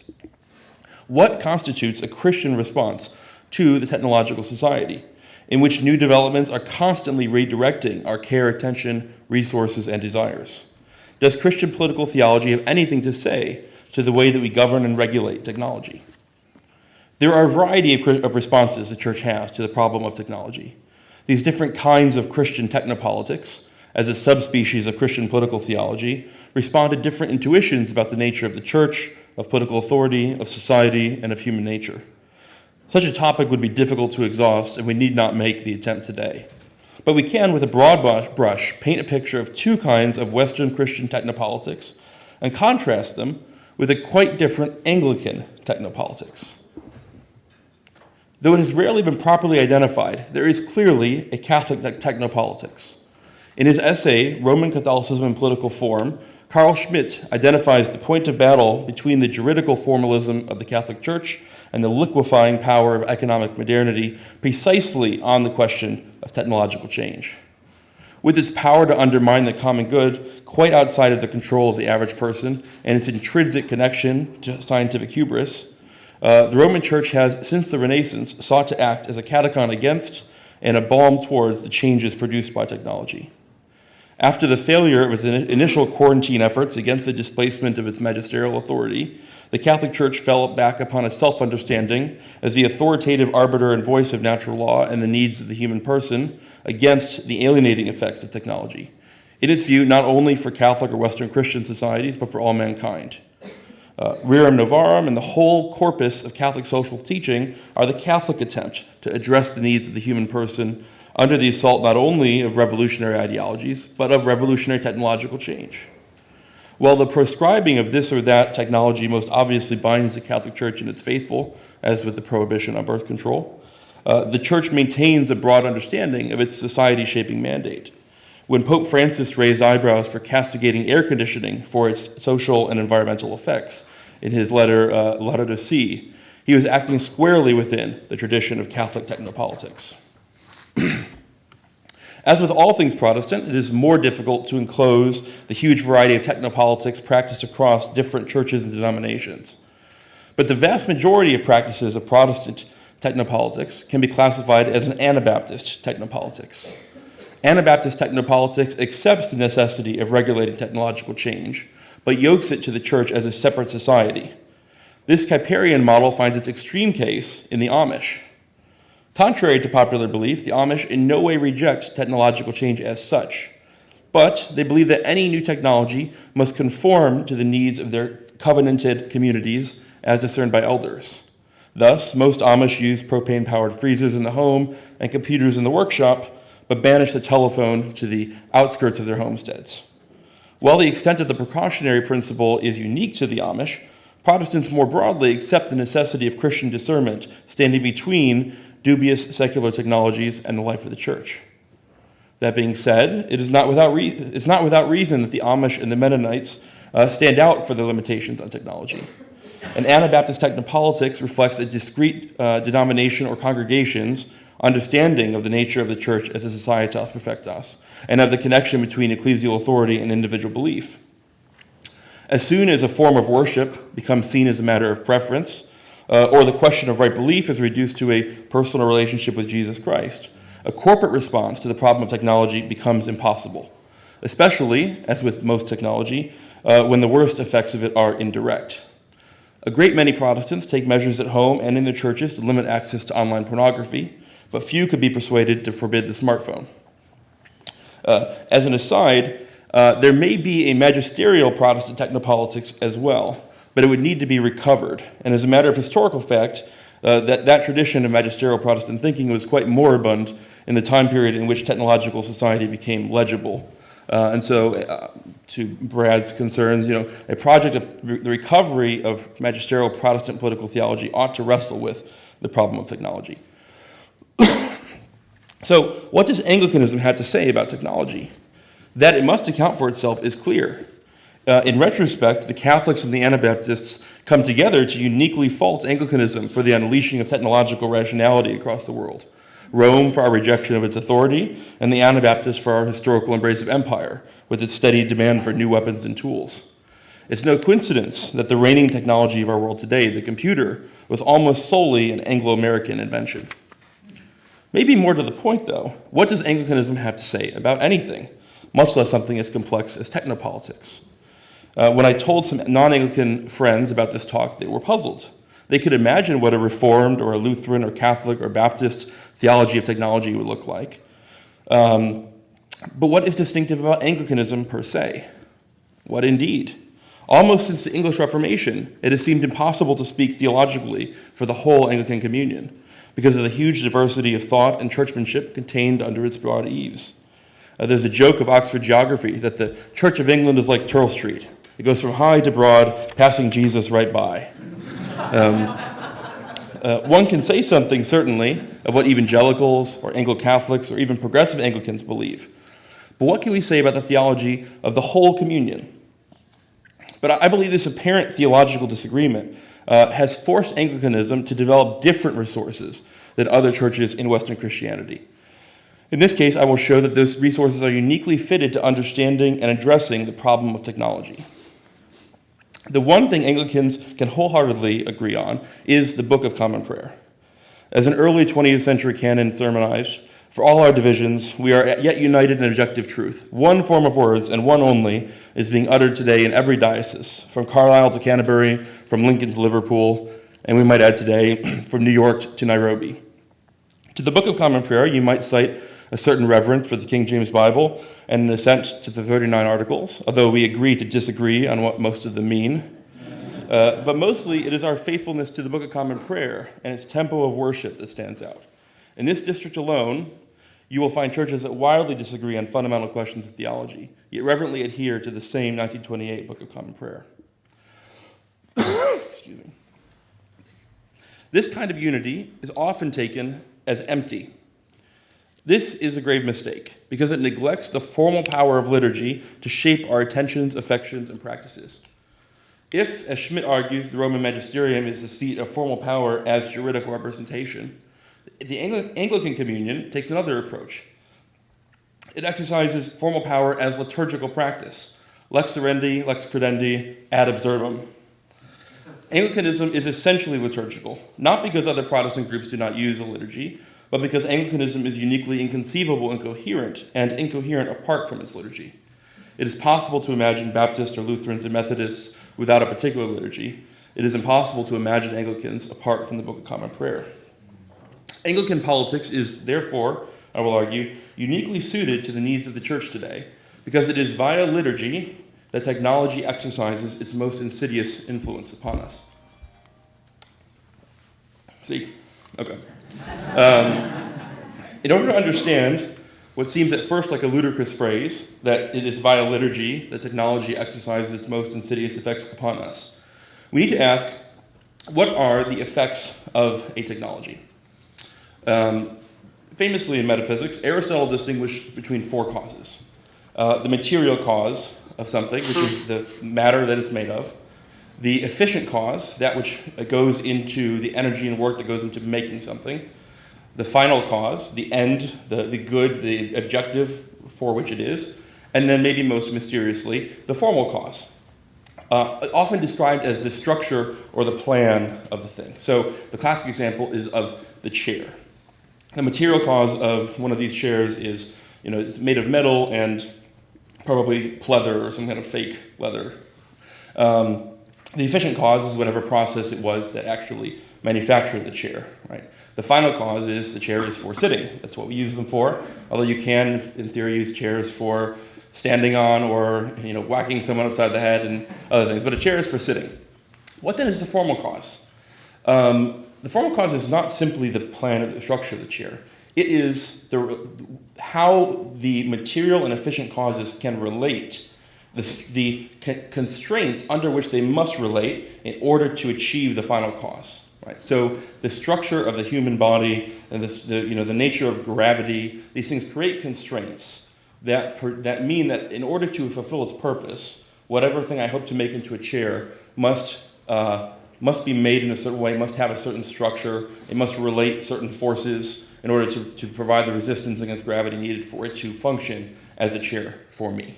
What constitutes a Christian response to the technological society, in which new developments are constantly redirecting our care, attention, resources, and desires? Does Christian political theology have anything to say to the way that we govern and regulate technology? There are a variety of responses the church has to the problem of technology. These different kinds of Christian technopolitics, as a subspecies of Christian political theology, respond to different intuitions about the nature of the church, of political authority, of society, and of human nature. Such a topic would be difficult to exhaust, and we need not make the attempt today. But we can, with a broad brush, paint a picture of two kinds of Western Christian technopolitics and contrast them with a quite different Anglican technopolitics. Though it has rarely been properly identified, there is clearly a Catholic technopolitics. In his essay, Roman Catholicism in Political Form, Carl Schmitt identifies the point of battle between the juridical formalism of the Catholic Church and the liquefying power of economic modernity precisely on the question of technological change. With its power to undermine the common good quite outside of the control of the average person and its intrinsic connection to scientific hubris, the Roman Church has, since the Renaissance, sought to act as a catechon against and a balm towards the changes produced by technology. After the failure of its initial quarantine efforts against the displacement of its magisterial authority, the Catholic Church fell back upon a self-understanding as the authoritative arbiter and voice of natural law and the needs of the human person against the alienating effects of technology, in its view not only for Catholic or Western Christian societies, but for all mankind. Rerum Novarum and the whole corpus of Catholic social teaching are the Catholic attempt to address the needs of the human person under the assault not only of revolutionary ideologies, but of revolutionary technological change. While the prescribing of this or that technology most obviously binds the Catholic Church and its faithful, as with the prohibition on birth control, the Church maintains a broad understanding of its society-shaping mandate. When Pope Francis raised eyebrows for castigating air conditioning for its social and environmental effects in his letter Laudato Si, he was acting squarely within the tradition of Catholic technopolitics. As with all things Protestant, it is more difficult to enclose the huge variety of technopolitics practiced across different churches and denominations. But the vast majority of practices of Protestant technopolitics can be classified as an Anabaptist technopolitics. Anabaptist technopolitics accepts the necessity of regulating technological change, but yokes it to the church as a separate society. This Kuyperian model finds its extreme case in the Amish. Contrary to popular belief, the Amish in no way reject technological change as such, but they believe that any new technology must conform to the needs of their covenanted communities as discerned by elders. Thus, most Amish use propane-powered freezers in the home and computers in the workshop, but banish the telephone to the outskirts of their homesteads. While the extent of the precautionary principle is unique to the Amish, Protestants more broadly accept the necessity of Christian discernment standing between dubious secular technologies and the life of the church. That being said, it's not without reason that the Amish and the Mennonites stand out for their limitations on technology. And Anabaptist technopolitics reflects a discrete denomination or congregation's understanding of the nature of the church as a societas perfectas, and of the connection between ecclesial authority and individual belief. As soon as a form of worship becomes seen as a matter of preference, or the question of right belief is reduced to a personal relationship with Jesus Christ, a corporate response to the problem of technology becomes impossible, especially, as with most technology, when the worst effects of it are indirect. A great many Protestants take measures at home and in their churches to limit access to online pornography, but few could be persuaded to forbid the smartphone. As an aside, there may be a magisterial Protestant technopolitics as well, but it would need to be recovered. And as a matter of historical fact, that tradition of magisterial Protestant thinking was quite moribund in the time period in which technological society became legible. And so, to Brad's concerns, a project of the recovery of magisterial Protestant political theology ought to wrestle with the problem of technology. So, what does Anglicanism have to say about technology? That it must account for itself is clear. In retrospect, the Catholics and the Anabaptists come together to uniquely fault Anglicanism for the unleashing of technological rationality across the world. Rome for our rejection of its authority, and the Anabaptists for our historical embrace of empire, with its steady demand for new weapons and tools. It's no coincidence that the reigning technology of our world today, the computer, was almost solely an Anglo-American invention. Maybe more to the point, though, what does Anglicanism have to say about anything, much less something as complex as technopolitics? When I told some non-Anglican friends about this talk, they were puzzled. They could imagine what a Reformed or a Lutheran or Catholic or Baptist theology of technology would look like. But what is distinctive about Anglicanism per se? What indeed? Almost since the English Reformation, it has seemed impossible to speak theologically for the whole Anglican communion because of the huge diversity of thought and churchmanship contained under its broad eaves. There's a joke of Oxford geography that the Church of England is like Turl Street. It goes from high to broad, passing Jesus right by. One can say something, certainly, of what evangelicals or Anglo-Catholics or even progressive Anglicans believe. But what can we say about the theology of the whole communion? But I believe this apparent theological disagreement has forced Anglicanism to develop different resources than other churches in Western Christianity. In this case, I will show that those resources are uniquely fitted to understanding and addressing the problem of technology. The one thing Anglicans can wholeheartedly agree on is the Book of Common Prayer. As an early 20th century canon sermonized, for all our divisions, we are yet united in objective truth. One form of words, and one only, is being uttered today in every diocese, from Carlisle to Canterbury, from Lincoln to Liverpool, and we might add today, from New York to Nairobi. To the Book of Common Prayer, you might cite a certain reverence for the King James Bible and an assent to the 39 Articles, although we agree to disagree on what most of them mean. But mostly, it is our faithfulness to the Book of Common Prayer and its tempo of worship that stands out. In this district alone, you will find churches that wildly disagree on fundamental questions of theology, yet reverently adhere to the same 1928 Book of Common Prayer. Excuse me. This kind of unity is often taken as empty. This is a grave mistake because it neglects the formal power of liturgy to shape our attentions, affections, and practices. If, as Schmidt argues, the Roman magisterium is the seat of formal power as juridical representation, the Anglican communion takes another approach. It exercises formal power as liturgical practice, lex oriendi, lex credendi, ad absurdum. Anglicanism is essentially liturgical, not because other Protestant groups do not use a liturgy, but because Anglicanism is uniquely inconceivable and incoherent apart from its liturgy. It is possible to imagine Baptists or Lutherans and Methodists without a particular liturgy. It is impossible to imagine Anglicans apart from the Book of Common Prayer. Anglican politics is, therefore, I will argue, uniquely suited to the needs of the church today, because it is via liturgy that technology exercises its most insidious influence upon us. See? Okay. In order to understand what seems at first like a ludicrous phrase, that it is via liturgy that technology exercises its most insidious effects upon us, we need to ask, what are the effects of a technology? Famously in metaphysics, Aristotle distinguished between four causes. The material cause of something, which is the matter that it's made of. The efficient cause, that which goes into the energy and work that goes into making something. The final cause, the end, the good, the objective for which it is. And then maybe most mysteriously, the formal cause. Often described as the structure or the plan of the thing. So the classic example is of the chair. The material cause of one of these chairs is, it's made of metal and probably pleather or some kind of fake leather. The efficient cause is whatever process it was that actually manufactured the chair, right? The final cause is the chair is for sitting. That's what we use them for, although you can, in theory, use chairs for standing on or whacking someone upside the head and other things, but a chair is for sitting. What then is the formal cause? The formal cause is not simply the plan of the structure of the chair. It is how the material and efficient causes can relate, the constraints under which they must relate in order to achieve the final cause. Right? So the structure of the human body and the nature of gravity, these things create constraints that mean that in order to fulfill its purpose, whatever thing I hope to make into a chair must be made in a certain way, must have a certain structure, it must relate certain forces in order to provide the resistance against gravity needed for it to function as a chair for me.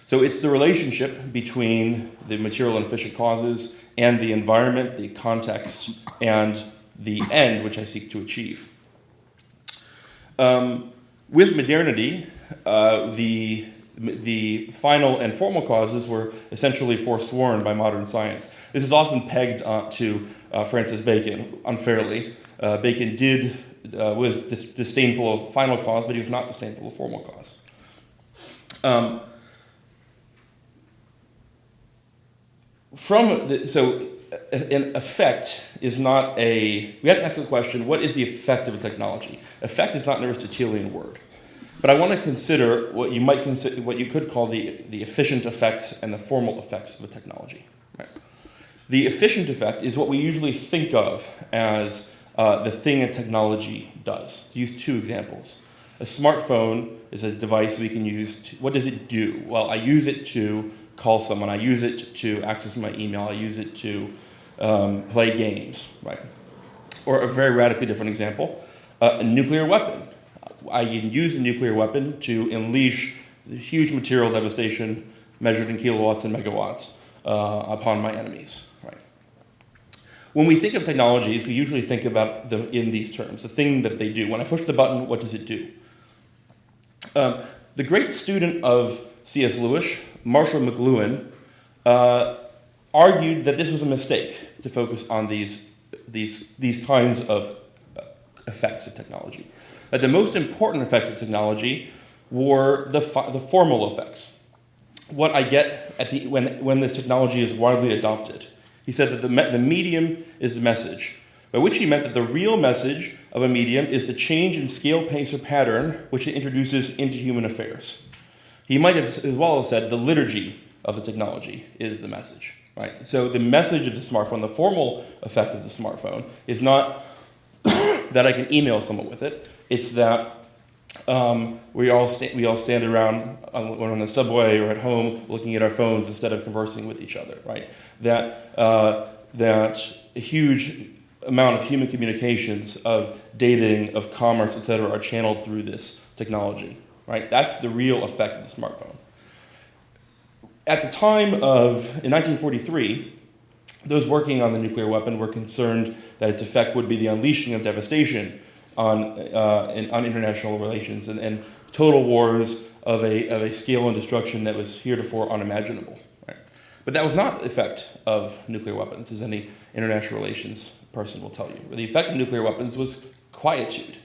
So it's the relationship between the material and efficient causes and the environment, the context, and the end which I seek to achieve. With modernity, the final and formal causes were essentially forsworn by modern science. This is often pegged to Francis Bacon unfairly. Bacon was disdainful of final cause, but he was not disdainful of formal cause. An effect is not we have to ask the question, what is the effect of a technology? Effect is not an Aristotelian word. But I want to consider what you could call the efficient effects and the formal effects of a technology. Right? The efficient effect is what we usually think of as the thing a technology does. To use two examples. A smartphone is a device we can use. What does it do? Well, I use it to call someone. I use it to access my email. I use it to play games. Right? Or a very radically different example, a nuclear weapon. I can use a nuclear weapon to unleash huge material devastation measured in kilowatts and megawatts upon my enemies. Right? When we think of technologies, we usually think about them in these terms, the thing that they do. When I push the button, what does it do? The great student of C.S. Lewis, Marshall McLuhan, argued that this was a mistake to focus on these kinds of effects of technology. That the most important effects of technology were the formal effects. What I get when this technology is widely adopted. He said that the medium is the message, by which he meant that the real message of a medium is the change in scale, pace, or pattern which it introduces into human affairs. He might have as well have said the liturgy of the technology is the message, right? So the message of the smartphone, the formal effect of the smartphone, is not that I can email someone with it. It's that we all stand around on the subway or at home looking at our phones instead of conversing with each other, right? That a huge amount of human communications, of dating, of commerce, etc., are channeled through this technology, right? That's the real effect of the smartphone. At the time in 1943, those working on the nuclear weapon were concerned that its effect would be the unleashing of devastation on international relations and total wars of a scale and destruction that was heretofore unimaginable. Right? But that was not the effect of nuclear weapons, as any international relations person will tell you. The effect of nuclear weapons was quietude.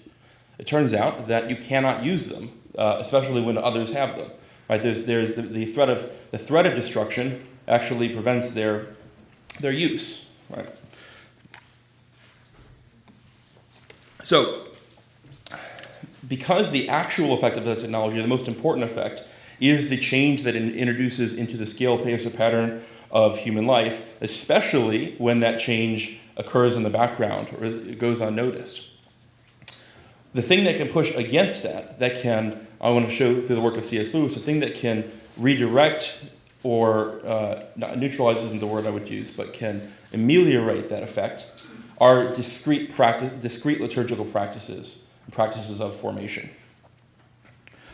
It turns out that you cannot use them, especially when others have them. Right? There's the threat of destruction actually prevents their use. Right? So, because the actual effect of the technology, the most important effect, is the change that it introduces into the scale, pace, or pattern of human life, especially when that change occurs in the background or it goes unnoticed. The thing that can push against that can, I want to show through the work of C.S. Lewis, the thing that can redirect or not neutralize isn't the word I would use, but can ameliorate that effect, are discrete liturgical practices of formation.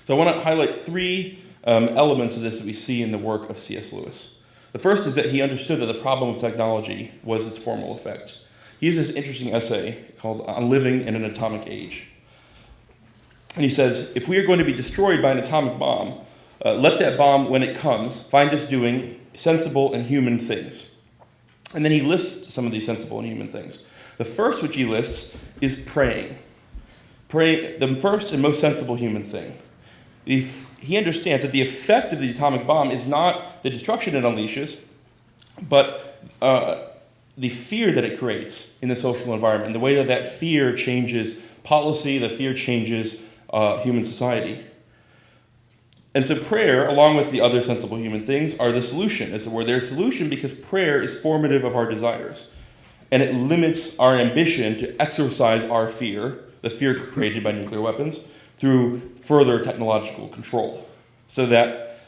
So I want to highlight three elements of this that we see in the work of C.S. Lewis. The first is that he understood that the problem of technology was its formal effect. He has this interesting essay called On Living in an Atomic Age. And he says, if we are going to be destroyed by an atomic bomb, let that bomb, when it comes, find us doing sensible and human things. And then he lists some of these sensible and human things. The first which he lists is praying. Praying, the first and most sensible human thing. He understands that the effect of the atomic bomb is not the destruction it unleashes, but the fear that it creates in the social environment, and the way that fear changes policy, the fear changes human society. And so prayer, along with the other sensible human things, are the solution, as it were. They're a solution because prayer is formative of our desires. And it limits our ambition to exorcise our fear, the fear created by nuclear weapons, through further technological control. So that,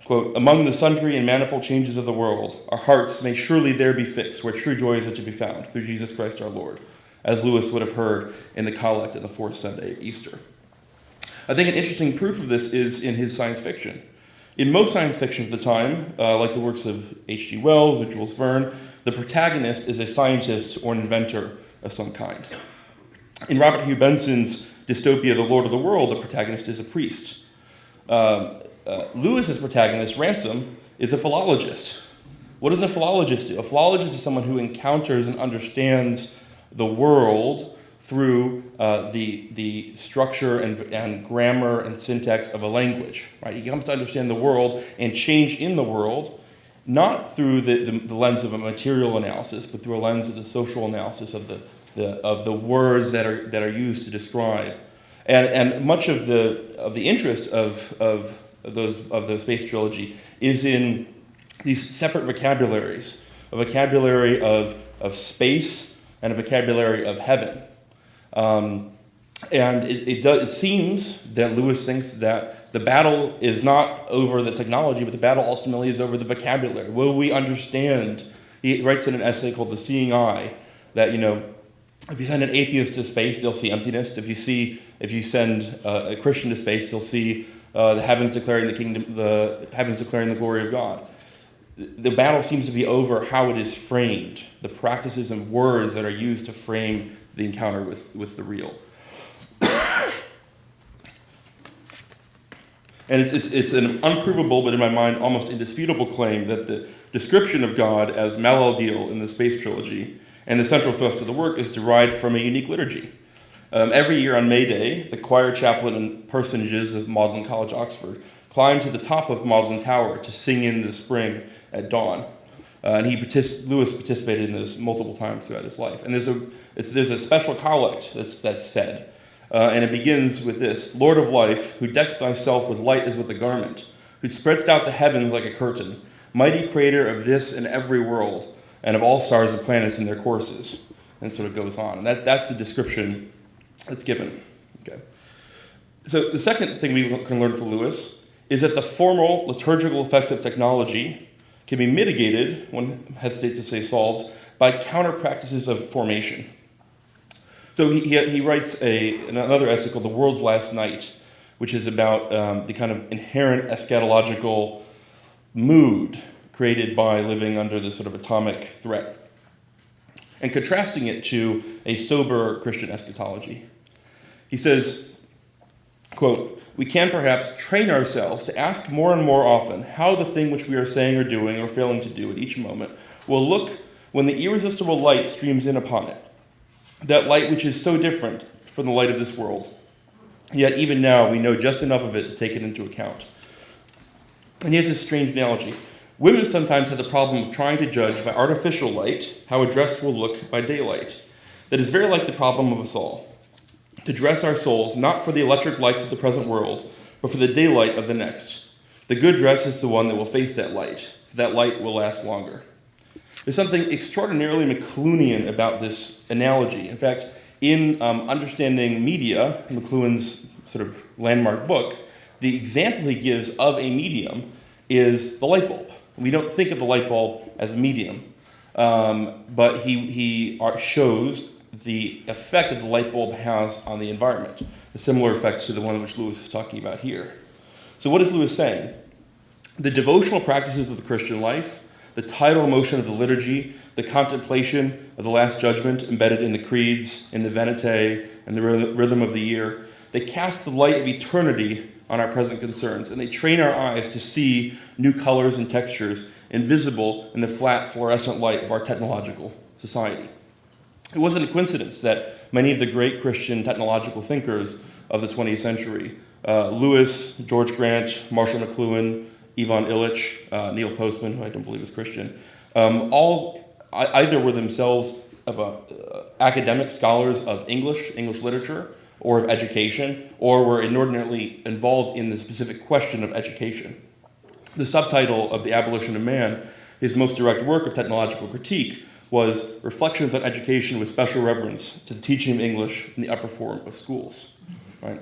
quote, among the sundry and manifold changes of the world, our hearts may surely there be fixed, where true joys are to be found, through Jesus Christ our Lord, as Lewis would have heard in the collect on the fourth Sunday of Easter. I think an interesting proof of this is in his science fiction. In most science fiction of the time, like the works of H.G. Wells or Jules Verne, the protagonist is a scientist or an inventor of some kind. In Robert Hugh Benson's dystopia, The Lord of the World, the protagonist is a priest. Lewis's protagonist, Ransom, is a philologist. What does a philologist do? A philologist is someone who encounters and understands the world through the structure and grammar and syntax of a language. Right? He comes to understand the world and change in the world, not through the lens of a material analysis, but through a lens of the social analysis of the words that are used to describe. And much of the interest of the space trilogy is in these separate vocabularies, a vocabulary of space and a vocabulary of heaven. And it seems that Lewis thinks that the battle is not over the technology, but the battle ultimately is over the vocabulary. Will we understand? He writes in an essay called The Seeing Eye that, if you send an atheist to space, they'll see emptiness. If you send a Christian to space, they'll see the heavens declaring the glory of God. The battle seems to be over how it is framed, the practices and words that are used to frame the encounter with the real. And it's an unprovable, but in my mind, almost indisputable claim that the description of God as Malal-Deal in the Space Trilogy and the central thrust of the work is derived from a unique liturgy. Every year on May Day, the choir, chaplain, and personages of Magdalen College, Oxford, climb to the top of Magdalen Tower to sing in the spring at dawn. And Lewis participated in this multiple times throughout his life. And there's a special collect that's said, and it begins with this: Lord of life, who decks thyself with light as with a garment, who spreadst out the heavens like a curtain, mighty creator of this and every world, and of all stars and planets in their courses. And so it goes on. And that's the description that's given. Okay. So the second thing we can learn from Lewis is that the formal liturgical effects of technology can be mitigated, one hesitates to say solved, by counter practices of formation. So he writes another essay called The World's Last Night, which is about the kind of inherent eschatological mood created by living under this sort of atomic threat, and contrasting it to a sober Christian eschatology. He says, quote, "We can perhaps train ourselves to ask more and more often how the thing which we are saying or doing or failing to do at each moment will look when the irresistible light streams in upon it, that light which is so different from the light of this world. Yet even now we know just enough of it to take it into account." And he has this strange analogy. Women sometimes have the problem of trying to judge by artificial light how a dress will look by daylight. That is very like the problem of us all: to dress our souls not for the electric lights of the present world, but for the daylight of the next. The good dress is the one that will face that light, for that light will last longer. There's something extraordinarily McLuhanian about this analogy. In fact, in Understanding Media, McLuhan's sort of landmark book, the example he gives of a medium is the light bulb. We don't think of the light bulb as a medium, but he shows the effect that the light bulb has on the environment, the similar effects to the one which Lewis is talking about here. So what is Lewis saying? The devotional practices of the Christian life, the tidal motion of the liturgy, the contemplation of the Last Judgment embedded in the creeds, in the Venite, and the rhythm of the year, they cast the light of eternity on our present concerns, and they train our eyes to see new colors and textures invisible in the flat fluorescent light of our technological society. It wasn't a coincidence that many of the great Christian technological thinkers of the 20th century, Lewis, George Grant, Marshall McLuhan, Ivan Illich, Neil Postman, who I don't believe is Christian, all either were themselves academic scholars of English literature, or of education, or were inordinately involved in the specific question of education. The subtitle of The Abolition of Man, his most direct work of technological critique, was Reflections on Education with Special Reverence to the Teaching of English in the Upper Form of Schools. Right?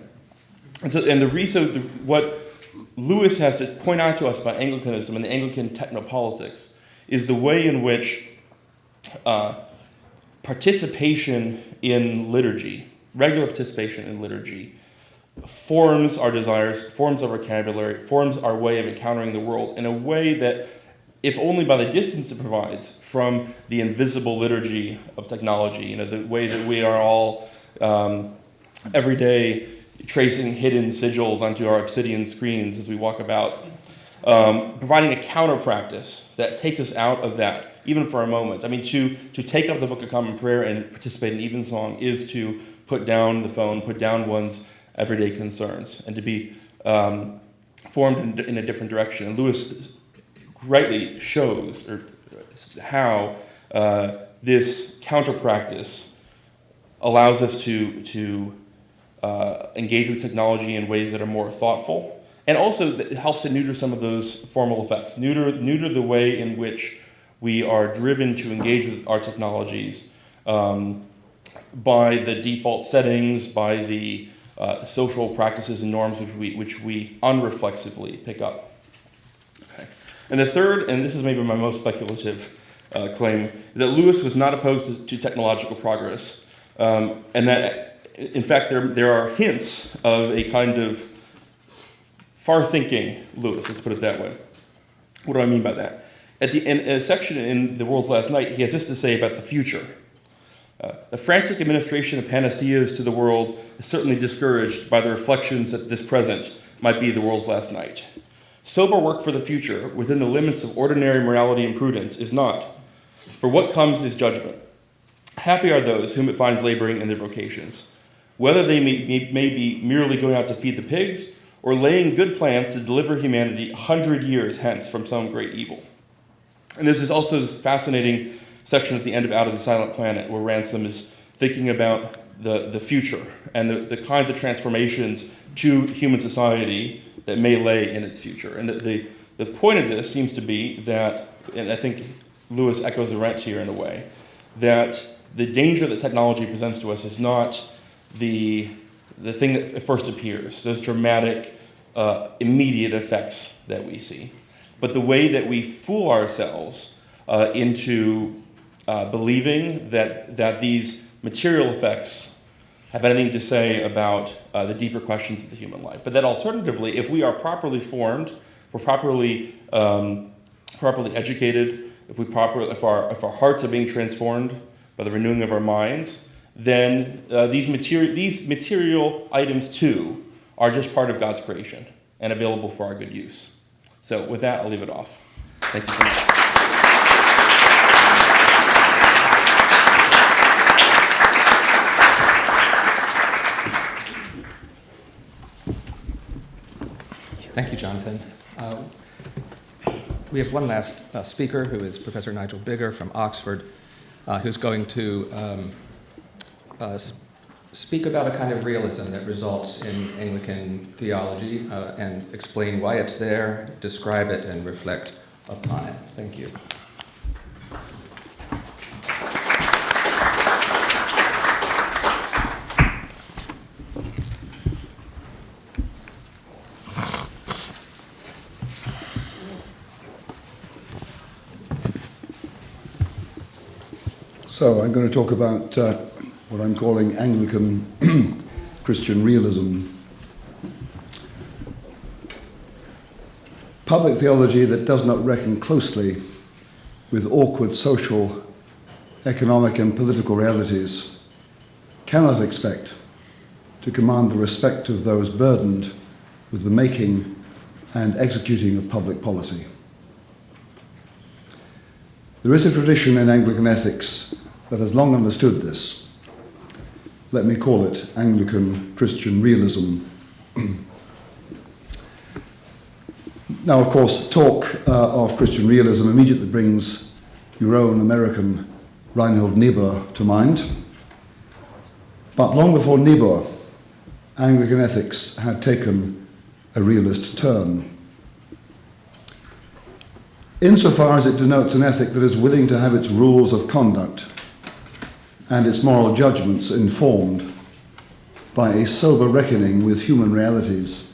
What Lewis has to point out to us about Anglicanism and the Anglican technopolitics is the way in which participation in liturgy, regular participation in liturgy, forms our desires, forms our vocabulary, forms our way of encountering the world in a way that, if only by the distance it provides from the invisible liturgy of technology, the way that we are all every day tracing hidden sigils onto our obsidian screens as we walk about, providing a counter practice that takes us out of that, even for a moment. I mean, to take up the Book of Common Prayer and participate in evensong is to put down the phone, put down one's everyday concerns, and to be formed in a different direction. And Lewis rightly shows how this counter practice allows us to engage with technology in ways that are more thoughtful, and also that helps to neuter some of those formal effects, neuter the way in which we are driven to engage with our technologies by the default settings, by the social practices and norms which we unreflexively pick up. Okay. And the third, and this is maybe my most speculative claim, is that Lewis was not opposed to technological progress, and that, in fact, there are hints of a kind of far-thinking Lewis, let's put it that way. What do I mean by that? In a section in The World's Last Night, he has this to say about the future. The frantic administration of panaceas to the world is certainly discouraged by the reflections that this present might be the world's last night. Sober work for the future, within the limits of ordinary morality and prudence, is not. For what comes is judgment. Happy are those whom it finds laboring in their vocations, whether they may be merely going out to feed the pigs or laying good plans to deliver humanity 100 years hence from some great evil. And there's also this fascinating section at the end of Out of the Silent Planet where Ransom is thinking about the future and the kinds of transformations to human society that may lay in its future. And the point of this seems to be that, and I think Lewis echoes Arendt here in a way, that the danger that technology presents to us is not the thing that first appears, those dramatic, immediate effects that we see, but the way that we fool ourselves into believing that these material effects have anything to say about the deeper questions of the human life. But that alternatively, if we are properly formed, if we're properly educated, if our hearts are being transformed by the renewing of our minds, then these material items too are just part of God's creation and available for our good use. So with that, I'll leave it off. Thank you so much.
Thank you, Jonathan. We have one last speaker, who is Professor Nigel Bigger from Oxford, who's going to speak about a kind of realism that results in Anglican theology and explain why it's there, describe it, and reflect upon it. Thank you.
So I'm going to talk about what I'm calling Anglican Christian realism. Public theology that does not reckon closely with awkward social, economic and political realities cannot expect to command the respect of those burdened with the making and executing of public policy. There is a tradition in Anglican ethics that has long understood this. Let me call it Anglican Christian realism. Now, of course, talk of Christian realism immediately brings your own American Reinhold Niebuhr to mind. But long before Niebuhr, Anglican ethics had taken a realist turn. Insofar as it denotes an ethic that is willing to have its rules of conduct and its moral judgments informed by a sober reckoning with human realities,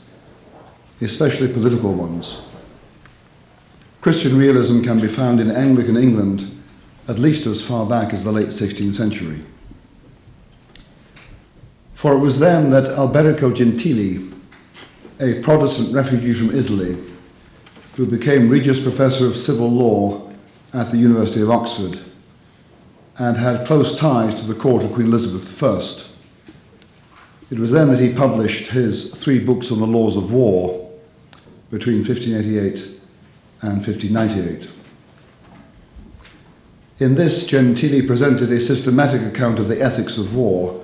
especially political ones. Christian realism can be found in Anglican England at least as far back as the late 16th century. For it was then that Alberico Gentili, a Protestant refugee from Italy, who became Regius Professor of Civil Law at the University of Oxford and had close ties to the court of Queen Elizabeth I. It was then that he published his 3 books on the laws of war between 1588 and 1598. In this, Gentili presented a systematic account of the ethics of war,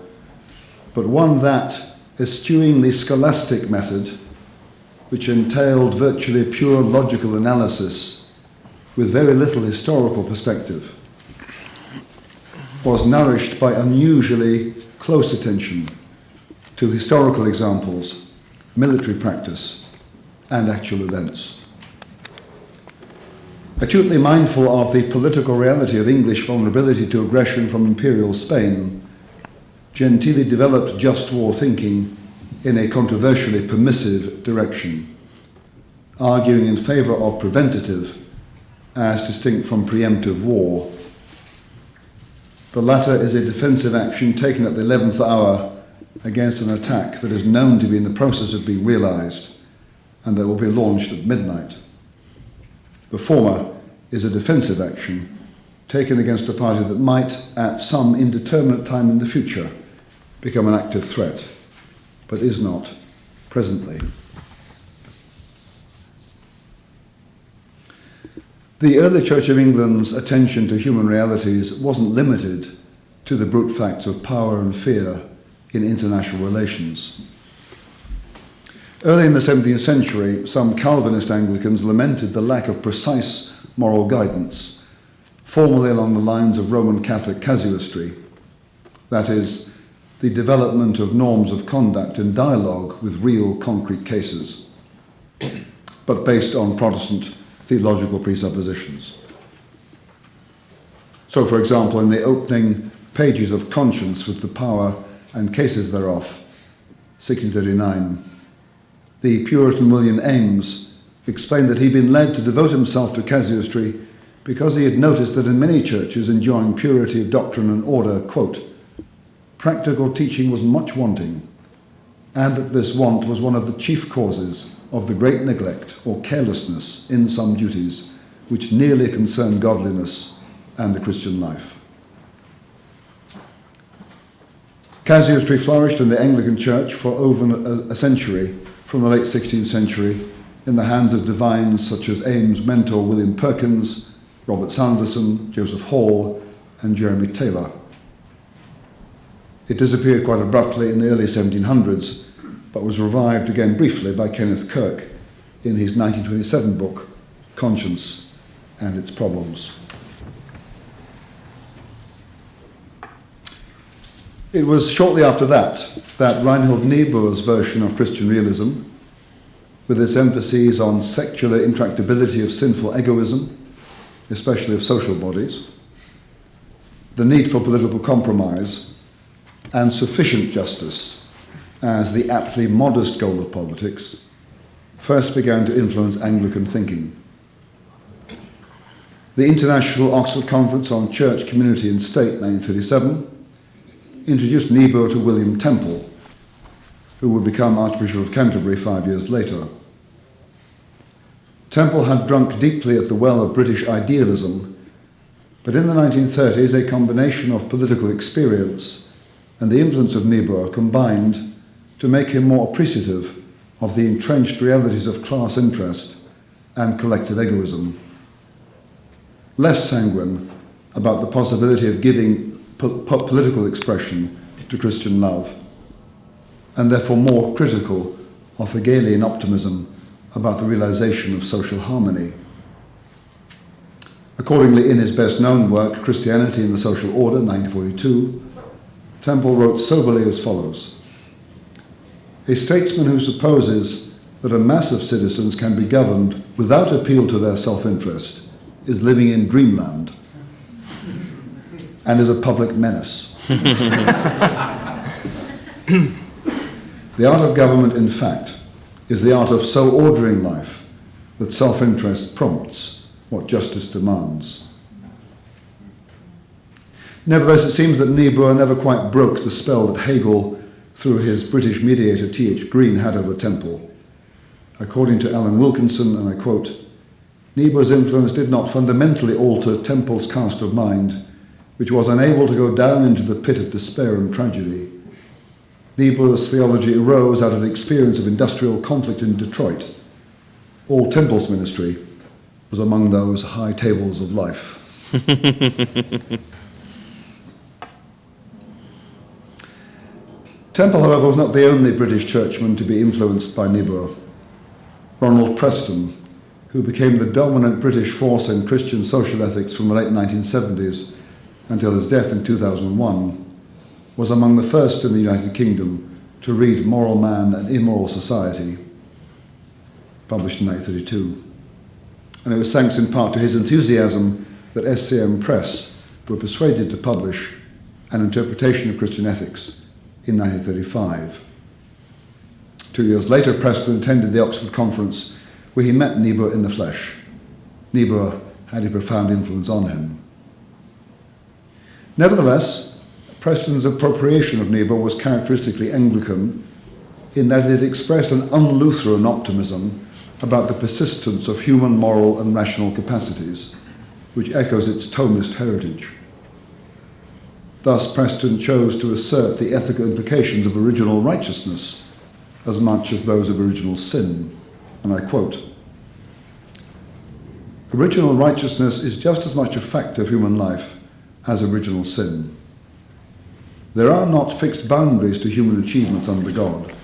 but one that, eschewing the scholastic method, which entailed virtually pure logical analysis with very little historical perspective, was nourished by unusually close attention to historical examples, military practice, and actual events. Acutely mindful of the political reality of English vulnerability to aggression from imperial Spain, Gentili developed just war thinking in a controversially permissive direction, arguing in favour of preventative as distinct from preemptive war. The latter is a defensive action taken at the 11th hour against an attack that is known to be in the process of being realised and that will be launched at midnight. The former is a defensive action taken against a party that might, at some indeterminate time in the future, become an active threat, but is not presently. The early Church of England's attention to human realities wasn't limited to the brute facts of power and fear in international relations. Early in the 17th century, some Calvinist Anglicans lamented the lack of precise moral guidance, formerly along the lines of Roman Catholic casuistry, that is, the development of norms of conduct in dialogue with real concrete cases, but based on Protestant theological presuppositions. So, for example, in the opening pages of Conscience with the Power and Cases thereof, 1639, the Puritan William Ames explained that he'd been led to devote himself to casuistry because he had noticed that in many churches enjoying purity of doctrine and order, quote, practical teaching was much wanting, and that this want was one of the chief causes of the great neglect or carelessness in some duties which nearly concern godliness and the Christian life. Casuistry flourished in the Anglican Church for over a century, from the late 16th century, in the hands of divines such as Ames' mentor William Perkins, Robert Sanderson, Joseph Hall, and Jeremy Taylor. It disappeared quite abruptly in the early 1700s, but was revived again briefly by Kenneth Kirk in his 1927 book, Conscience and Its Problems. It was shortly after that Reinhold Niebuhr's version of Christian realism, with its emphases on secular intractability of sinful egoism, especially of social bodies, the need for political compromise, and sufficient justice as the aptly modest goal of politics, first began to influence Anglican thinking. The International Oxford Conference on Church, Community and State, 1937, introduced Niebuhr to William Temple, who would become Archbishop of Canterbury 5 years later. Temple had drunk deeply at the well of British idealism, but in the 1930s a combination of political experience and the influence of Niebuhr combined to make him more appreciative of the entrenched realities of class interest and collective egoism, less sanguine about the possibility of giving political expression to Christian love, and therefore more critical of Hegelian optimism about the realization of social harmony. Accordingly, in his best-known work, Christianity and the Social Order, 1942, Temple wrote soberly as follows: a statesman who supposes that a mass of citizens can be governed without appeal to their self-interest is living in dreamland and is a public menace. The art of government, in fact, is the art of so ordering life that self-interest prompts what justice demands. Nevertheless, it seems that Niebuhr never quite broke the spell that Hegel, through his British mediator T.H. Green, had over Temple. According to Alan Wilkinson, and I quote, Niebuhr's influence did not fundamentally alter Temple's cast of mind, which was unable to go down into the pit of despair and tragedy. Niebuhr's theology arose out of the experience of industrial conflict in Detroit. All Temple's ministry was among those high tables of life. Temple, however, was not the only British churchman to be influenced by Niebuhr. Ronald Preston, who became the dominant British force in Christian social ethics from the late 1970s until his death in 2001, was among the first in the United Kingdom to read Moral Man and Immoral Society, published in 1932. And it was thanks in part to his enthusiasm that SCM Press were persuaded to publish an interpretation of Christian ethics in 1935. 2 years later, Preston attended the Oxford Conference, where he met Niebuhr in the flesh. Niebuhr had a profound influence on him. Nevertheless, Preston's appropriation of Niebuhr was characteristically Anglican in that it expressed an un-Lutheran optimism about the persistence of human moral and rational capacities, which echoes its Thomist heritage. Thus, Preston chose to assert the ethical implications of original righteousness as much as those of original sin, and I quote, original righteousness is just as much a fact of human life as original sin. There are not fixed boundaries to human achievements under God,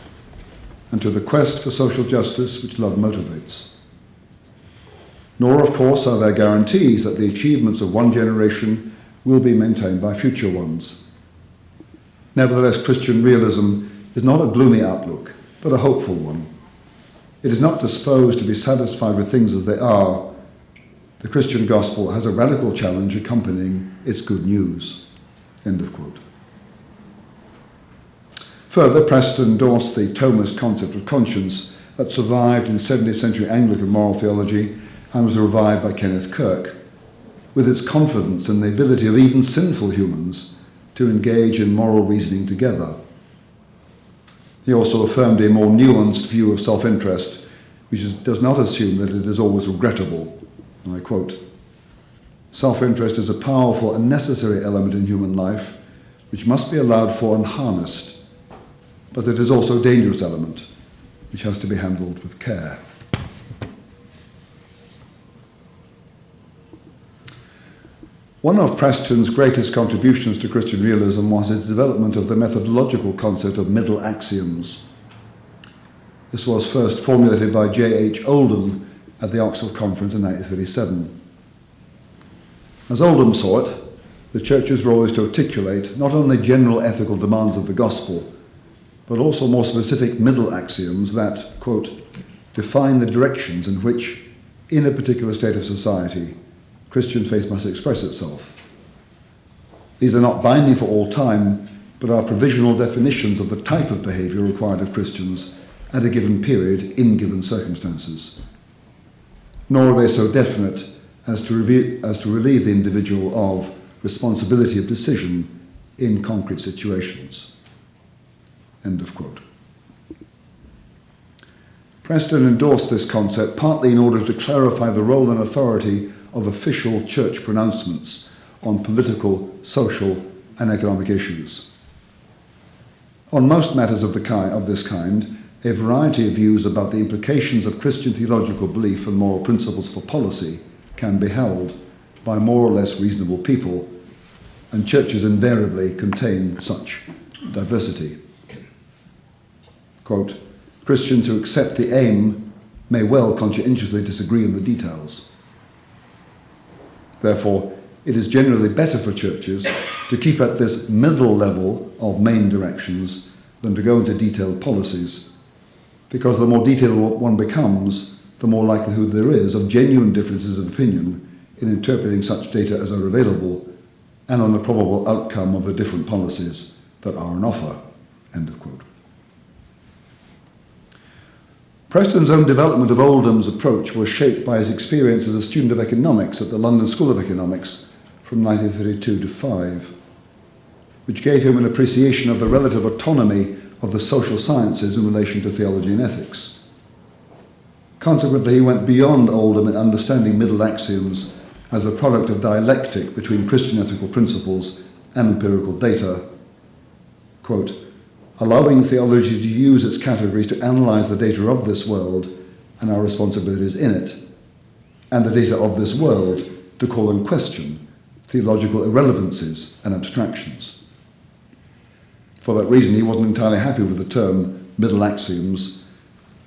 and to the quest for social justice which love motivates. Nor, of course, are there guarantees that the achievements of one generation will be maintained by future ones. Nevertheless, Christian realism is not a gloomy outlook, but a hopeful one. It is not disposed to be satisfied with things as they are. The Christian gospel has a radical challenge accompanying its good news. End of quote. Further, Preston endorsed the Thomist concept of conscience that survived in 17th century Anglican moral theology and was revived by Kenneth Kirk, with its confidence in the ability of even sinful humans to engage in moral reasoning together. He also affirmed a more nuanced view of self-interest, which does not assume that it is always regrettable. And I quote, "Self-interest is a powerful and necessary element in human life, which must be allowed for and harnessed, but it is also a dangerous element, which has to be handled with care." One of Preston's greatest contributions to Christian realism was its development of the methodological concept of middle axioms. This was first formulated by J.H. Oldham at the Oxford Conference in 1937. As Oldham saw it, the Church's role is to articulate not only general ethical demands of the gospel, but also more specific middle axioms that, quote, define the directions in which, in a particular state of society, Christian faith must express itself. These are not binding for all time, but are provisional definitions of the type of behaviour required of Christians at a given period in given circumstances. Nor are they so definite as to relieve the individual of responsibility of decision in concrete situations. End of quote. Preston endorsed this concept partly in order to clarify the role and authority of official church pronouncements on political, social, and economic issues. On most matters of this kind, a variety of views about the implications of Christian theological belief and moral principles for policy can be held by more or less reasonable people, and churches invariably contain such diversity. Quote, Christians who accept the aim may well conscientiously disagree on the details. Therefore, it is generally better for churches to keep at this middle level of main directions than to go into detailed policies, because the more detailed one becomes, the more likelihood there is of genuine differences of opinion in interpreting such data as are available and on the probable outcome of the different policies that are on offer. End of quote. Preston's own development of Oldham's approach was shaped by his experience as a student of economics at the London School of Economics from 1932 to 5, which gave him an appreciation of the relative autonomy of the social sciences in relation to theology and ethics. Consequently, he went beyond Oldham in understanding middle axioms as a product of dialectic between Christian ethical principles and empirical data, quote, allowing theology to use its categories to analyze the data of this world and our responsibilities in it, and the data of this world to call in question theological irrelevancies and abstractions. For that reason, he wasn't entirely happy with the term middle axioms,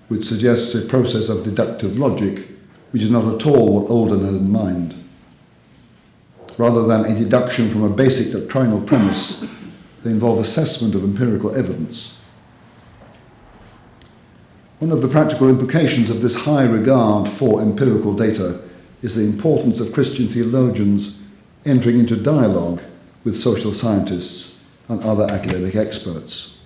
which suggests a process of deductive logic, which is not at all what Oldham had in mind. Rather than a deduction from a basic doctrinal premise, they involve assessment of empirical evidence. One of the practical implications of this high regard for empirical data is the importance of Christian theologians entering into dialogue with social scientists and other academic experts.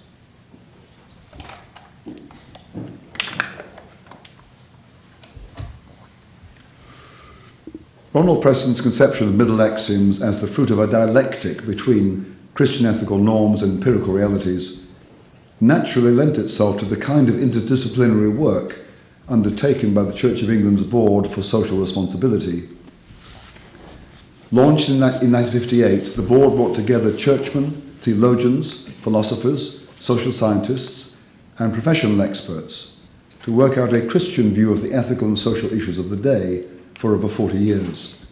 Ronald Preston's conception of middle axioms as the fruit of a dialectic between Christian ethical norms and empirical realities naturally lent itself to the kind of interdisciplinary work undertaken by the Church of England's Board for Social Responsibility. Launched in 1958, the board brought together churchmen, theologians, philosophers, social scientists, and professional experts to work out a Christian view of the ethical and social issues of the day for over 40 years.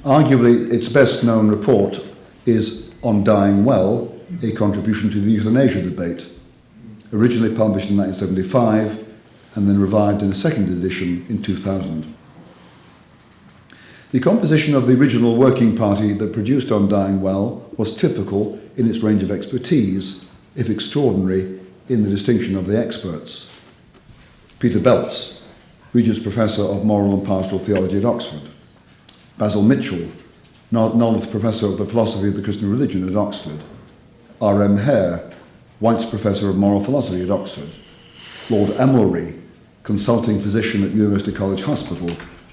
Arguably, its best-known report is On Dying Well, a contribution to the euthanasia debate, originally published in 1975 and then revived in a second edition in 2000. The composition of the original working party that produced On Dying Well was typical in its range of expertise, if extraordinary in the distinction of the experts. Peter Belz, Regius Professor of Moral and Pastoral Theology at Oxford. Basil Mitchell, Nolith Professor of the Philosophy of the Christian Religion at Oxford. R.M. Hare, White's Professor of Moral Philosophy at Oxford. Lord Amory, Consulting Physician at University College Hospital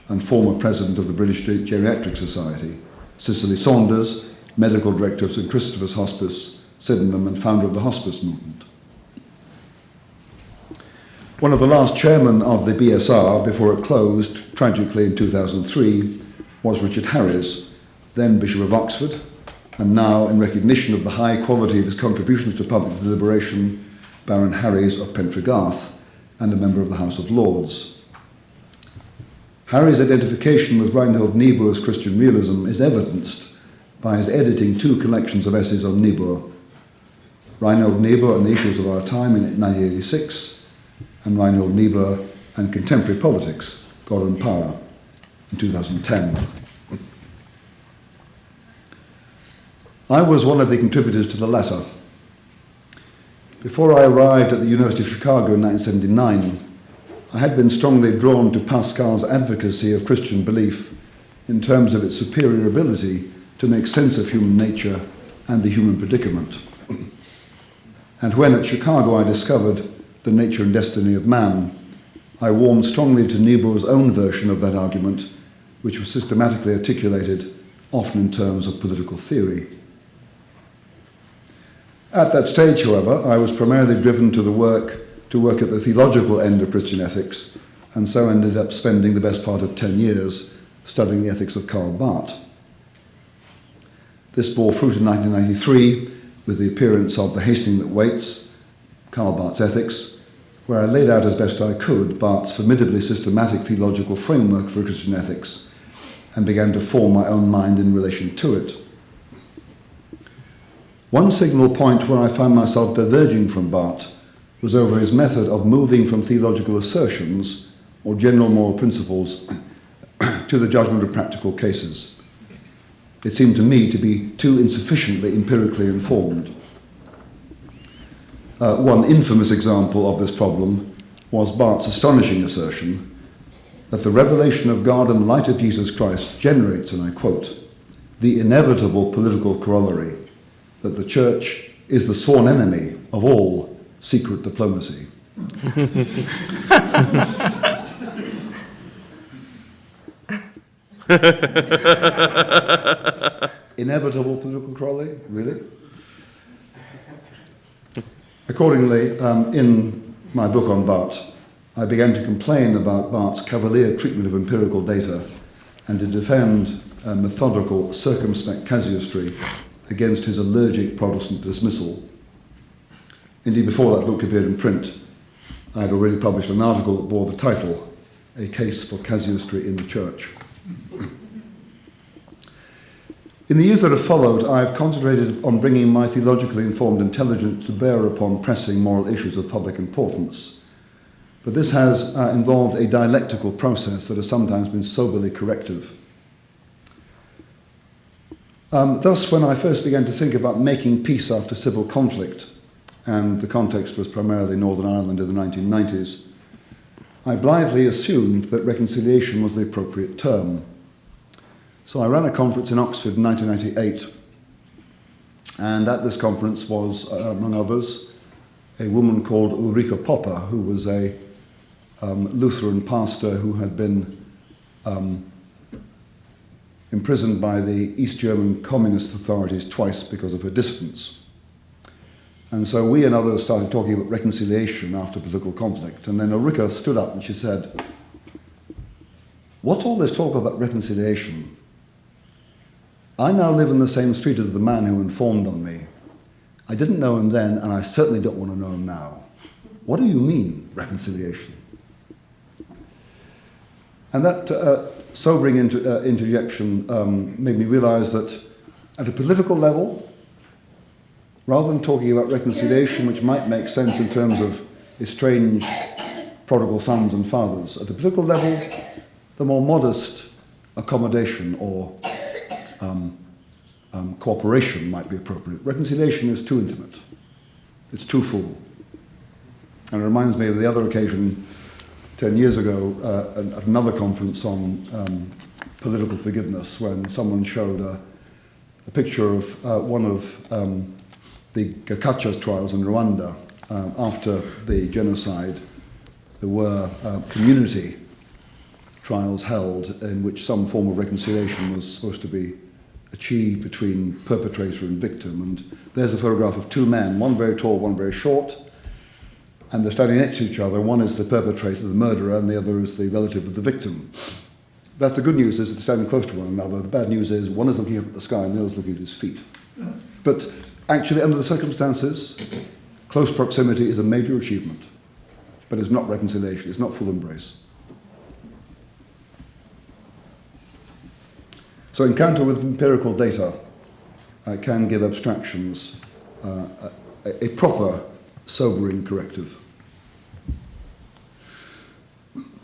and former President of the British Geriatric Society. Cicely Saunders, Medical Director of St Christopher's Hospice, Sydenham, and founder of the Hospice Movement. One of the last chairmen of the BSR before it closed, tragically in 2003, was Richard Harries, then Bishop of Oxford, and now, in recognition of the high quality of his contributions to public deliberation, Baron Harries of Pentragarth, and a member of the House of Lords. Harries' identification with Reinhold Niebuhr's Christian realism is evidenced by his editing two collections of essays on Niebuhr, Reinhold Niebuhr and the Issues of Our Time in 1986, and Reinhold Niebuhr and Contemporary Politics, God and Power, in 2010. I was one of the contributors to the latter. Before I arrived at the University of Chicago in 1979, I had been strongly drawn to Pascal's advocacy of Christian belief in terms of its superior ability to make sense of human nature and the human predicament. And when at Chicago I discovered The Nature and Destiny of Man, I warmed strongly to Niebuhr's own version of that argument, which was systematically articulated, often in terms of political theory. At that stage, however, I was primarily driven to work at the theological end of Christian ethics, and so ended up spending the best part of 10 years studying the ethics of Karl Barth. This bore fruit in 1993 with the appearance of The Hastening That Waits, Karl Barth's Ethics, where I laid out as best I could Barth's formidably systematic theological framework for Christian ethics and began to form my own mind in relation to it. One signal point where I found myself diverging from Barth was over his method of moving from theological assertions or general moral principles to the judgment of practical cases. It seemed to me to be too insufficiently empirically informed. One infamous example of this problem was Barth's astonishing assertion that the revelation of God in the light of Jesus Christ generates, and I quote, the inevitable political corollary that the Church is the sworn enemy of all secret diplomacy. Inevitable political corollary? Really? Accordingly, in my book on Barth, I began to complain about Barth's cavalier treatment of empirical data and to defend methodical, circumspect casuistry against his allergic Protestant dismissal. Indeed, before that book appeared in print, I had already published an article that bore the title, A Case for Casuistry in the Church. In the years that have followed, I have concentrated on bringing my theologically informed intelligence to bear upon pressing moral issues of public importance. But this has involved a dialectical process that has sometimes been soberly corrective. Thus, when I first began to think about making peace after civil conflict, and the context was primarily Northern Ireland in the 1990s, I blithely assumed that reconciliation was the appropriate term. So I ran a conference in Oxford in 1998, and at this conference was, among others, a woman called Ulrike Popper, who was a Lutheran pastor who had been imprisoned by the East German communist authorities twice because of her distance. And so we and others started talking about reconciliation after political conflict. And then Ulrike stood up and she said, "What's all this talk about reconciliation? I now live in the same street as the man who informed on me. I didn't know him then, and I certainly don't want to know him now. What do you mean, reconciliation?" And that sobering interjection made me realize that at a political level, rather than talking about reconciliation, which might make sense in terms of estranged prodigal sons and fathers. At the political level, the more modest accommodation or cooperation might be appropriate. Reconciliation is too intimate. It's too full. And it reminds me of the other occasion 10 years ago at another conference on political forgiveness, when someone showed a picture of one of the Gakacha's trials in Rwanda. After the genocide, there were community trials held in which some form of reconciliation was supposed to be achieved between perpetrator and victim. And there's a photograph of two men, one very tall, one very short, and they're standing next to each other. One is the perpetrator, the murderer, and the other is the relative of the victim. That's the good news, is they're standing close to one another. The bad news is one is looking up at the sky and the other is looking at his feet. But actually, under the circumstances, close proximity is a major achievement, but it's not reconciliation, it's not full embrace. So encounter with empirical data can give abstractions a proper, sobering corrective.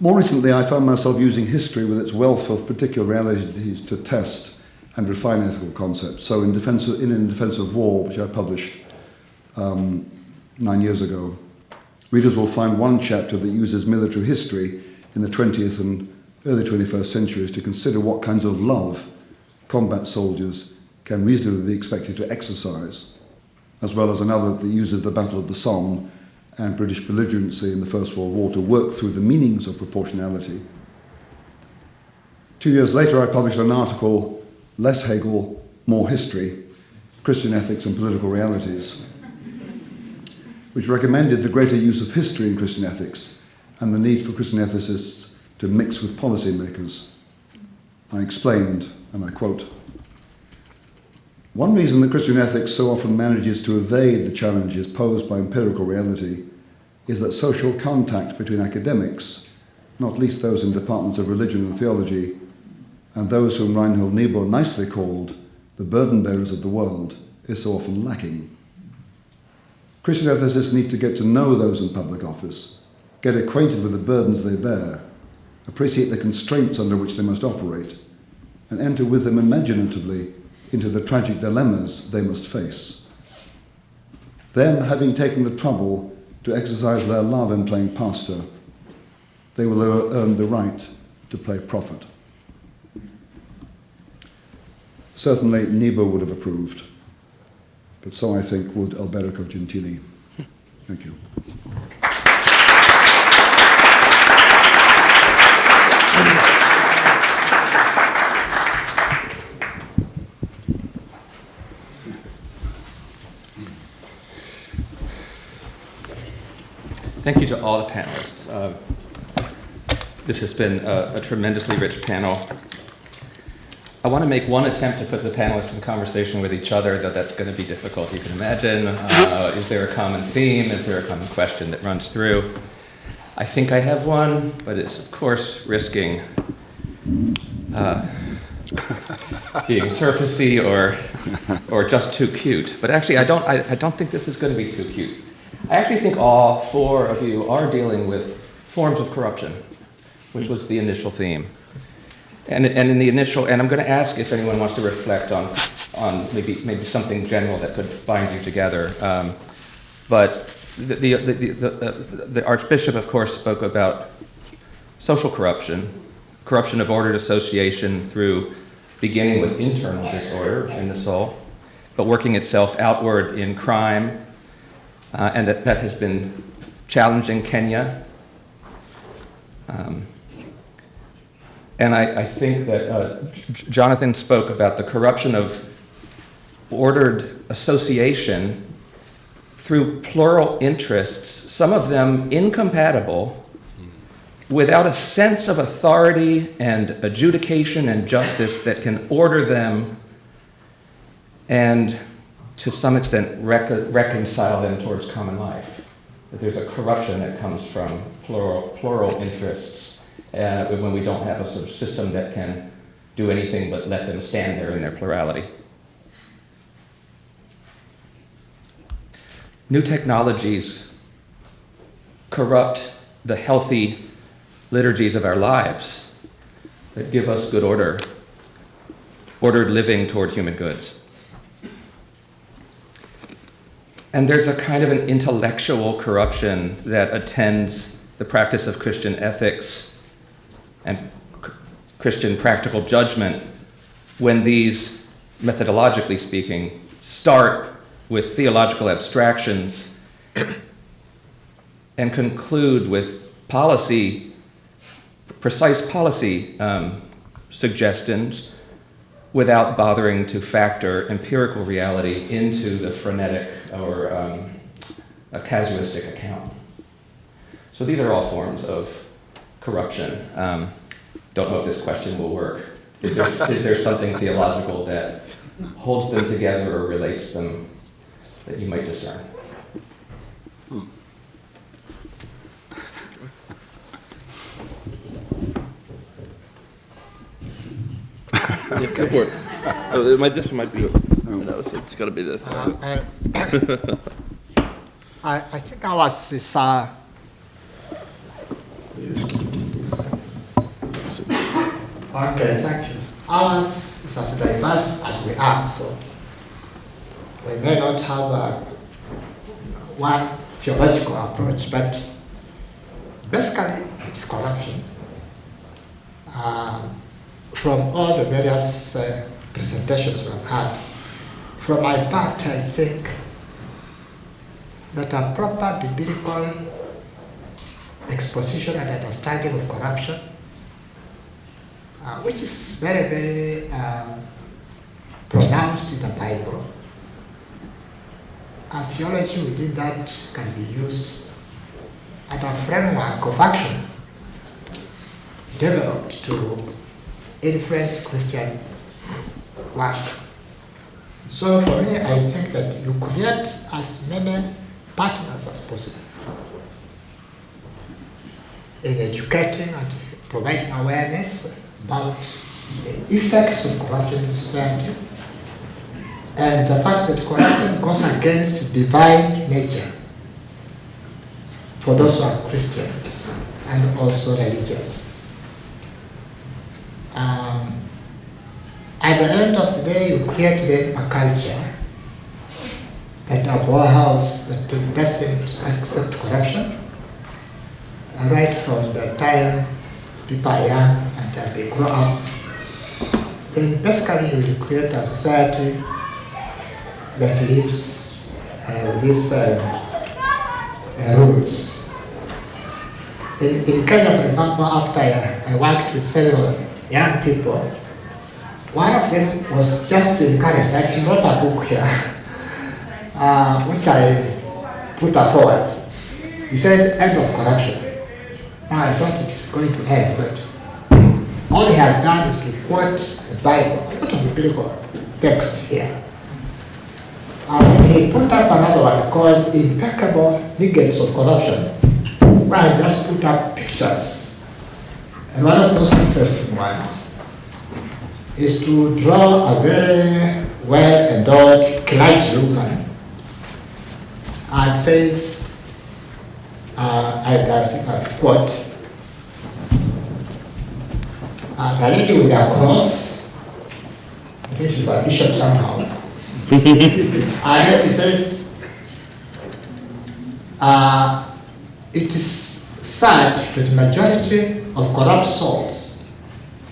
More recently, I found myself using history with its wealth of particular realities to test and refine ethical concepts. So in Defense of War, which I published 9 years ago, readers will find one chapter that uses military history in the 20th and early 21st centuries to consider what kinds of love combat soldiers can reasonably be expected to exercise, as well as another that uses the Battle of the Somme and British belligerency in the First World War to work through the meanings of proportionality. 2 years later, I published an article, Less Hegel, More History, Christian Ethics and Political Realities, which recommended the greater use of history in Christian ethics and the need for Christian ethicists to mix with policymakers. I explained, and I quote, "One reason that Christian ethics so often manages to evade the challenges posed by empirical reality is that social contact between academics, not least those in departments of religion and theology, and those whom Reinhold Niebuhr nicely called the burden bearers of the world, is so often lacking. Christian ethicists need to get to know those in public office, get acquainted with the burdens they bear, appreciate the constraints under which they must operate, and enter with them imaginatively into the tragic dilemmas they must face. Then, having taken the trouble to exercise their love in playing pastor, they will earn the right to play prophet." Certainly Niebuhr would have approved, but so I think would Alberico Gentili. Thank you.
Thank you to all the panelists. This has been a tremendously rich panel. I want to make one attempt to put the panelists in conversation with each other, though that's going to be difficult, you can imagine. Is there a common theme? Is there a common question that runs through? I think I have one, but it's, of course, risking being surfacey or just too cute. But actually, I don't think this is going to be too cute. I actually think all four of you are dealing with forms of corruption, which was the initial theme. And in the initial, and I'm going to ask if anyone wants to reflect on maybe something general that could bind you together. But the Archbishop, of course, spoke about social corruption, corruption of ordered association through beginning with internal disorder in the soul, but working itself outward in crime, and that has been challenging Kenya. And I think that Jonathan spoke about the corruption of ordered association through plural interests, some of them incompatible, without a sense of authority and adjudication and justice that can order them and, to some extent, reconcile them towards common life. That there's a corruption that comes from plural interests. When we don't have a sort of system that can do anything but let them stand there in their plurality. New technologies corrupt the healthy liturgies of our lives that give us good order, ordered living toward human goods. And there's a kind of an intellectual corruption that attends the practice of Christian ethics and Christian practical judgment when these, methodologically speaking, start with theological abstractions and conclude with precise policy suggestions without bothering to factor empirical reality into the frenetic or a casuistic account. So these are all forms of corruption. Don't know if this question will work. Is there something theological that holds them together or relates them that you might discern?
Yeah, go for it. Oh, this might be. No, it's got to be this.
I think ours is okay, thank you. Ours is as diverse as we are, so we may not have one theological approach, but basically it's corruption. From all the various presentations we've had, from my part, I think that a proper biblical exposition and understanding of corruption, which is very, very pronounced in the Bible, a theology within that can be used as a framework of action developed to influence Christian work. So for me, I think that you create as many partners as possible in educating and providing awareness about the effects of corruption in society and the fact that corruption goes against divine nature for those who are Christians and also religious. At the end of the day, you create then a culture that a poorhouse that doesn't accept corruption, right from the time people are young and as they grow up. Then basically you will create a society that lives with these rules. In Kenya, for example, after I worked with several young people, one of them was just encouraged, and he wrote a book here, which I put forward. He says, end of corruption. Now I thought it's going to end, but all he has done is to quote the Bible, a lot of biblical text here. He put up another one called Impeccable Nuggets of Corruption, where I just put up pictures. And one of those interesting ones is to draw a very well-endowed clergywoman. And says, I think I quote, the lady with a cross, I think she's a bishop somehow, and then he says, it is sad that the majority of corrupt souls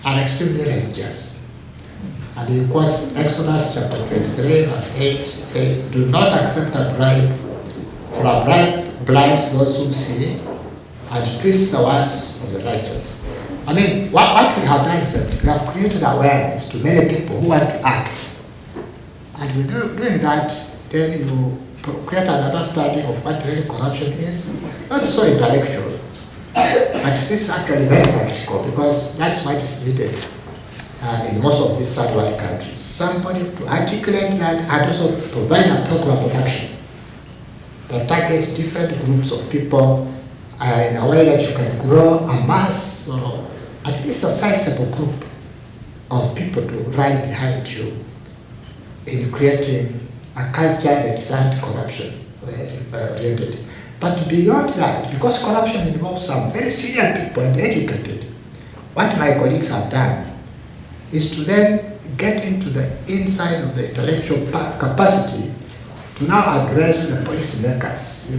are extremely religious. And he quotes Exodus chapter 23, verse 8, says, do not accept a bribe, for a bribe blinds those who see and twists the words of the righteous. I mean, what we have done is that we have created awareness to many people who want to act. And with doing that, then you create an understanding of what really corruption is. Not so intellectual, but it's actually very practical, because that's what is needed in most of these third world countries. Somebody to articulate that and also provide a program of action that targets different groups of people in a way that you can grow a mass or at least a sizable group of people to rally behind you in creating a culture that is anti-corruption oriented. But beyond that, because corruption involves some very senior people and educated, what my colleagues have done is to then get into the inside of the intellectual capacity to now address the policymakers,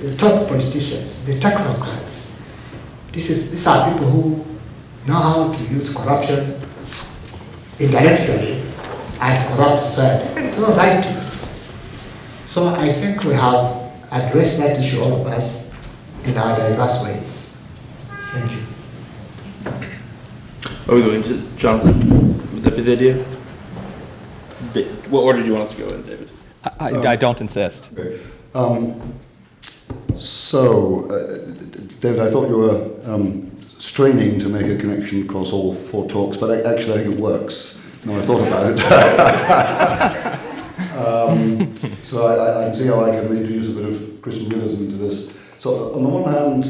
the top politicians, the technocrats. These are people who know how to use corruption intellectually and corrupt society, and so writings. So I think we have addressed that issue, all of us, in our diverse ways. Thank you.
Are we going to Jonathan? Would that be the idea? What order do you want us to go in, David?
I don't insist.
Okay. David, I thought you were straining to make a connection across all four talks, but actually I think it works. No, I thought about it. So I can see how I can introduce a bit of Christian realism into this. So on the one hand,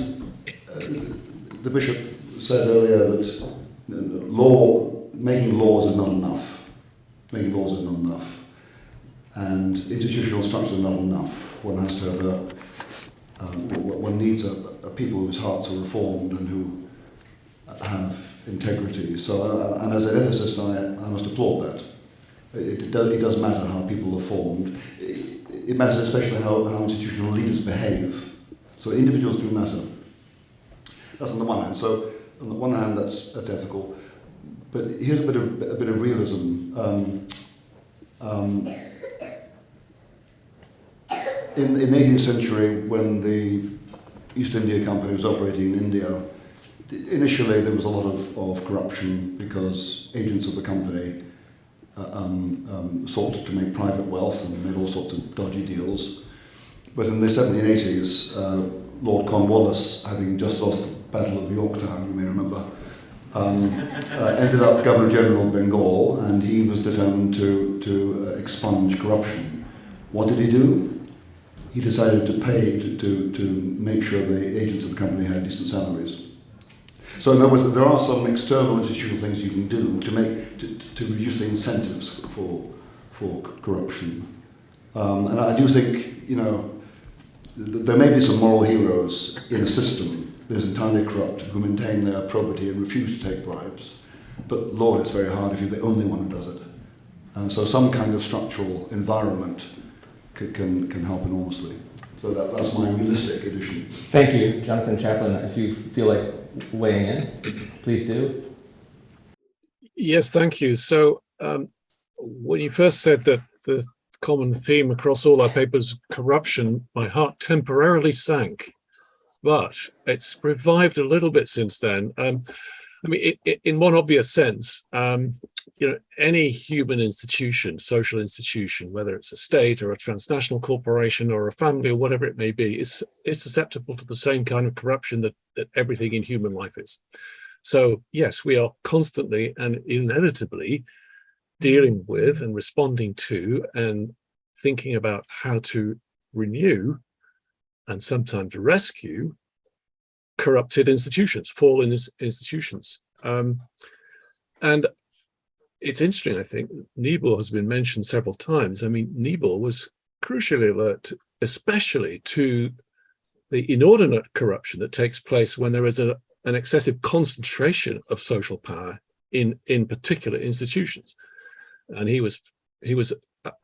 the bishop said earlier that making laws is not enough. Making laws is not enough. And institutional structure is not enough. One has to have one needs a people whose hearts are reformed and who have integrity. So, and as an ethicist, I must applaud that. It does matter how people are formed. It matters especially how institutional leaders behave. So individuals do matter. That's on the one hand. So on the one hand, that's ethical. But here's a bit of realism. In the 18th century, when the East India Company was operating in India, initially there was a lot of corruption because agents of the company sought to make private wealth and made all sorts of dodgy deals. But in the 1780s, Lord Cornwallis, having just lost the Battle of Yorktown, you may remember, ended up Governor General of Bengal, and he was determined to expunge corruption. What did he do? He decided to pay to make sure the agents of the company had decent salaries. So in other words, there are some external institutional things you can do to reduce the incentives for corruption. And I do think, there may be some moral heroes in a system that is entirely corrupt who maintain their probity and refuse to take bribes. But law is very hard if you're the only one who does it. And so some kind of structural environment can help enormously. So that's my realistic addition.
Thank you, Jonathan Chaplin. If you feel like weighing in, please do.
Yes, thank you. So when you first said that the common theme across all our papers, corruption, my heart temporarily sank, but it's revived a little bit since then. In one obvious sense, any human institution, social institution, whether it's a state or a transnational corporation or a family or whatever it may be, is susceptible to the same kind of corruption that everything in human life is. So yes, we are constantly and inevitably dealing with and responding to and thinking about how to renew and sometimes rescue corrupted institutions, fallen institutions. And it's interesting, I think, Niebuhr has been mentioned several times. Niebuhr was crucially alert, especially to the inordinate corruption that takes place when there is an excessive concentration of social power in particular institutions. And he was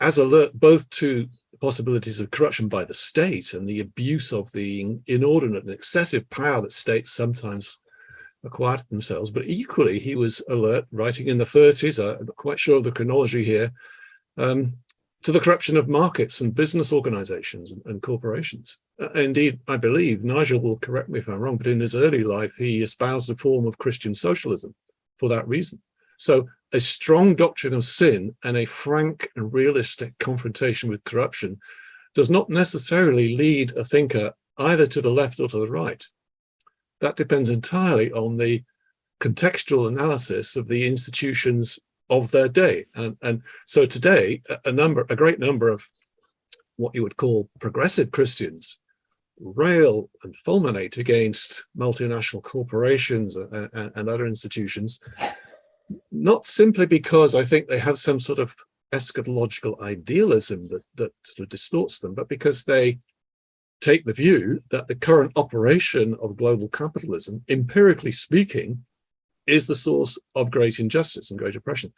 as alert both to the possibilities of corruption by the state and the abuse of the inordinate and excessive power that states sometimes acquire to themselves, but equally he was alert, writing in the 30s, I'm not quite sure of the chronology here, to the corruption of markets and business organizations and corporations. Indeed, I believe, Nigel will correct me if I'm wrong, but in his early life, he espoused a form of Christian socialism for that reason. So a strong doctrine of sin and a frank and realistic confrontation with corruption does not necessarily lead a thinker either to the left or to the right. That depends entirely on the contextual analysis of the institutions of their day. And so today, a great number of what you would call progressive Christians rail and fulminate against multinational corporations and other institutions, not simply because I think they have some sort of eschatological idealism that sort of distorts them, but because they take the view that the current operation of global capitalism, empirically speaking, is the source of great injustice and great oppression.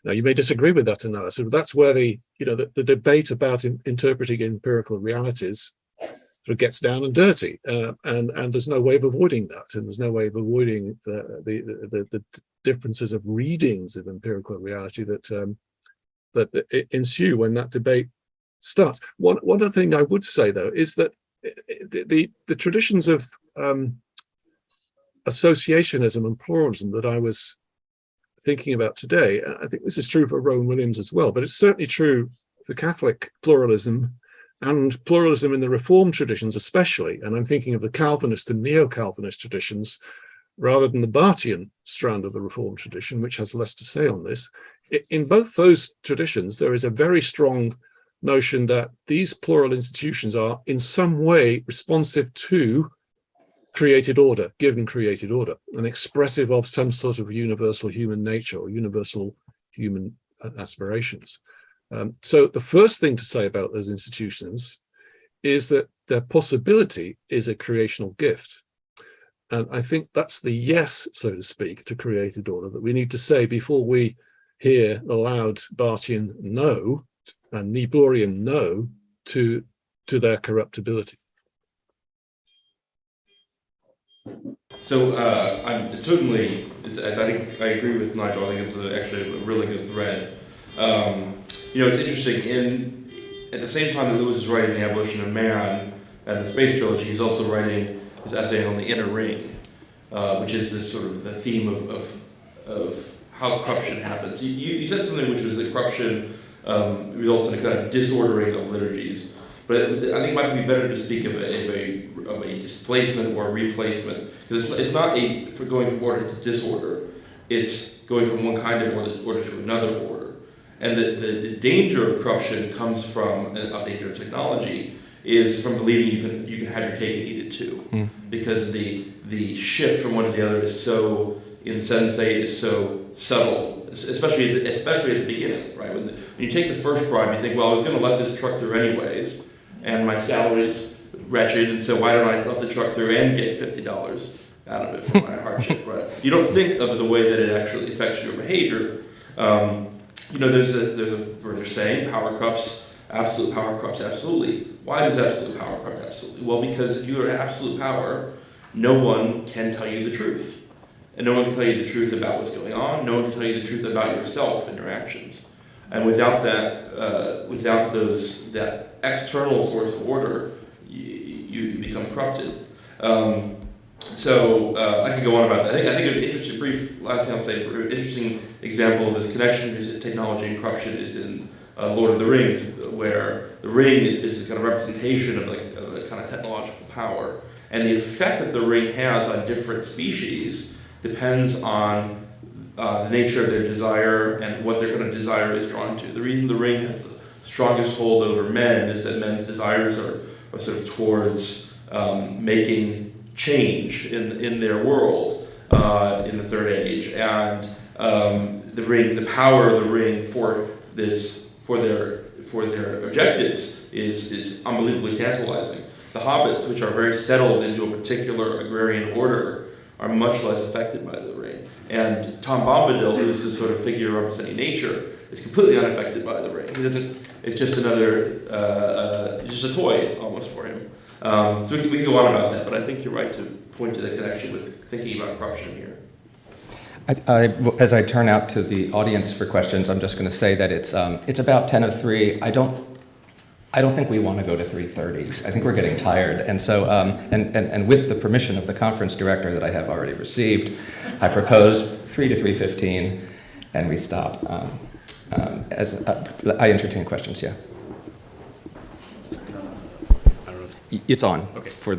Now, you may disagree with that analysis, but that's where the debate about interpreting empirical realities sort of gets down and dirty, and there's no way of avoiding that, and there's no way of avoiding the differences of readings of empirical reality that ensue when that debate starts. One other thing I would say, though, is that the traditions of associationism and pluralism that I was thinking about today, I think this is true for Rowan Williams as well, but it's certainly true for Catholic pluralism and pluralism in the Reformed traditions especially, and I'm thinking of the Calvinist and Neo-Calvinist traditions rather than the Barthian strand of the Reformed tradition, which has less to say on this. In both those traditions, there is a very strong notion that these plural institutions are in some way responsive to created order, given created order, and expressive of some sort of universal human nature or universal human aspirations. So the first thing to say about those institutions is that their possibility is a creational gift. And I think that's the yes, so to speak, to created order that we need to say before we hear the loud Barthian no and Niebuhrian no to their corruptibility.
So I think I agree with Nigel. I think it's actually a really good thread. It's interesting. At the same time that Lewis is writing The Abolition of Man and the Space Trilogy, he's also writing his essay on the inner ring, which is this sort of the theme of how corruption happens. You said something which was that corruption results in a kind of disordering of liturgies. But I think it might be better to speak of a displacement or a replacement, because it's not for going from order to disorder. It's going from one kind of order to another order. And the danger of corruption comes from, a danger of technology, is from believing you can have your cake and eat it too. Because the shift from one to the other is so insensate, is so subtle, especially at the beginning, right? When you take the first bribe, you think, well, I was going to let this truck through anyways, and my salary's wretched, and so why don't I let the truck through and get $50 out of it for my hardship, right? You don't think of the way that it actually affects your behavior. There's a saying, power corrupts, absolute power corrupts absolutely. Why does absolute power corrupt absolutely? Well, because if you are absolute power, no one can tell you the truth. And no one can tell you the truth about what's going on. No one can tell you the truth about yourself and your actions. And without that, that external source of order, you become corrupted. So I could go on about that. I think an interesting, last thing I'll say, an interesting example of this connection between technology and corruption is in Lord of the Rings, where the ring is a kind of representation of a kind of technological power. And the effect that the ring has on different species depends on the nature of their desire and what their kind of desire is drawn to. The reason the ring has the strongest hold over men is that men's desires are sort of towards making change in their world in the Third Age, and the power of the ring for their objectives is unbelievably tantalizing. The hobbits, which are very settled into a particular agrarian order, are much less affected by the ring. And Tom Bombadil, who's this sort of figure representing nature, is completely unaffected by the ring. He doesn't. It's just just a toy almost for him. So we can go on about that, but I think you're right to point to the connection with thinking about corruption here.
As I turn out to the audience for questions, I'm just going to say that it's about 10:03. I don't think we want to go to 3:30. I think we're getting tired, and so and with the permission of the conference director that I have already received, I propose 3 to 3:15, and we stop. I entertain questions. Yeah. It's on.
Okay.
For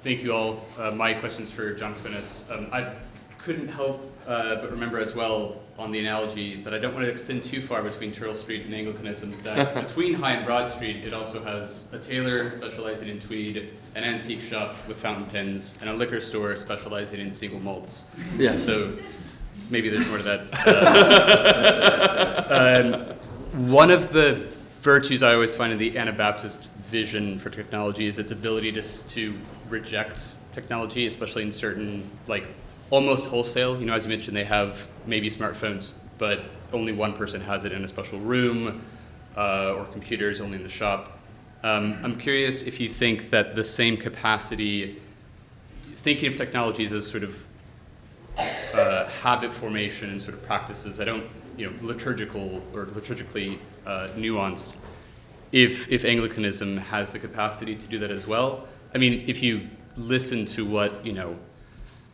thank you all. My question's for John Squinnis. I couldn't help but remember as well on the analogy that I don't want to extend too far between Turl Street and Anglicanism, that between High and Broad Street it also has a tailor specializing in tweed, an antique shop with fountain pens, and a liquor store specializing in single malts.
Yeah.
So maybe there's more to that. One of the virtues I always find in the Anabaptist vision for technology is its ability to reject technology, especially in certain, like, almost wholesale. You know, as you mentioned, they have maybe smartphones, but only one person has it in a special room, or computers only in the shop. I'm curious if you think that the same capacity, thinking of technologies as sort of habit formation and sort of practices, I don't, liturgical or liturgically nuanced, if Anglicanism has the capacity to do that as well. I mean, if you listen to what,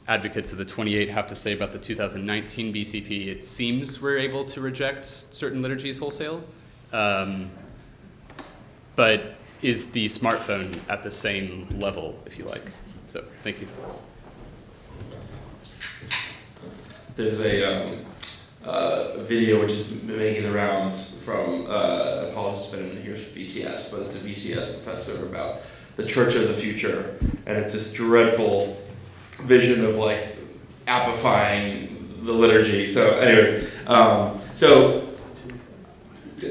advocates of the 28 have to say about the 2019 BCP, it seems we're able to reject certain liturgies wholesale. But is the smartphone at the same level, if you like? So, thank you.
There's a video which is making the rounds from an apologist been here for VTS, but it's a VTS professor about the Church of the Future, and it's this dreadful vision of like apifying the liturgy. So, anyways, so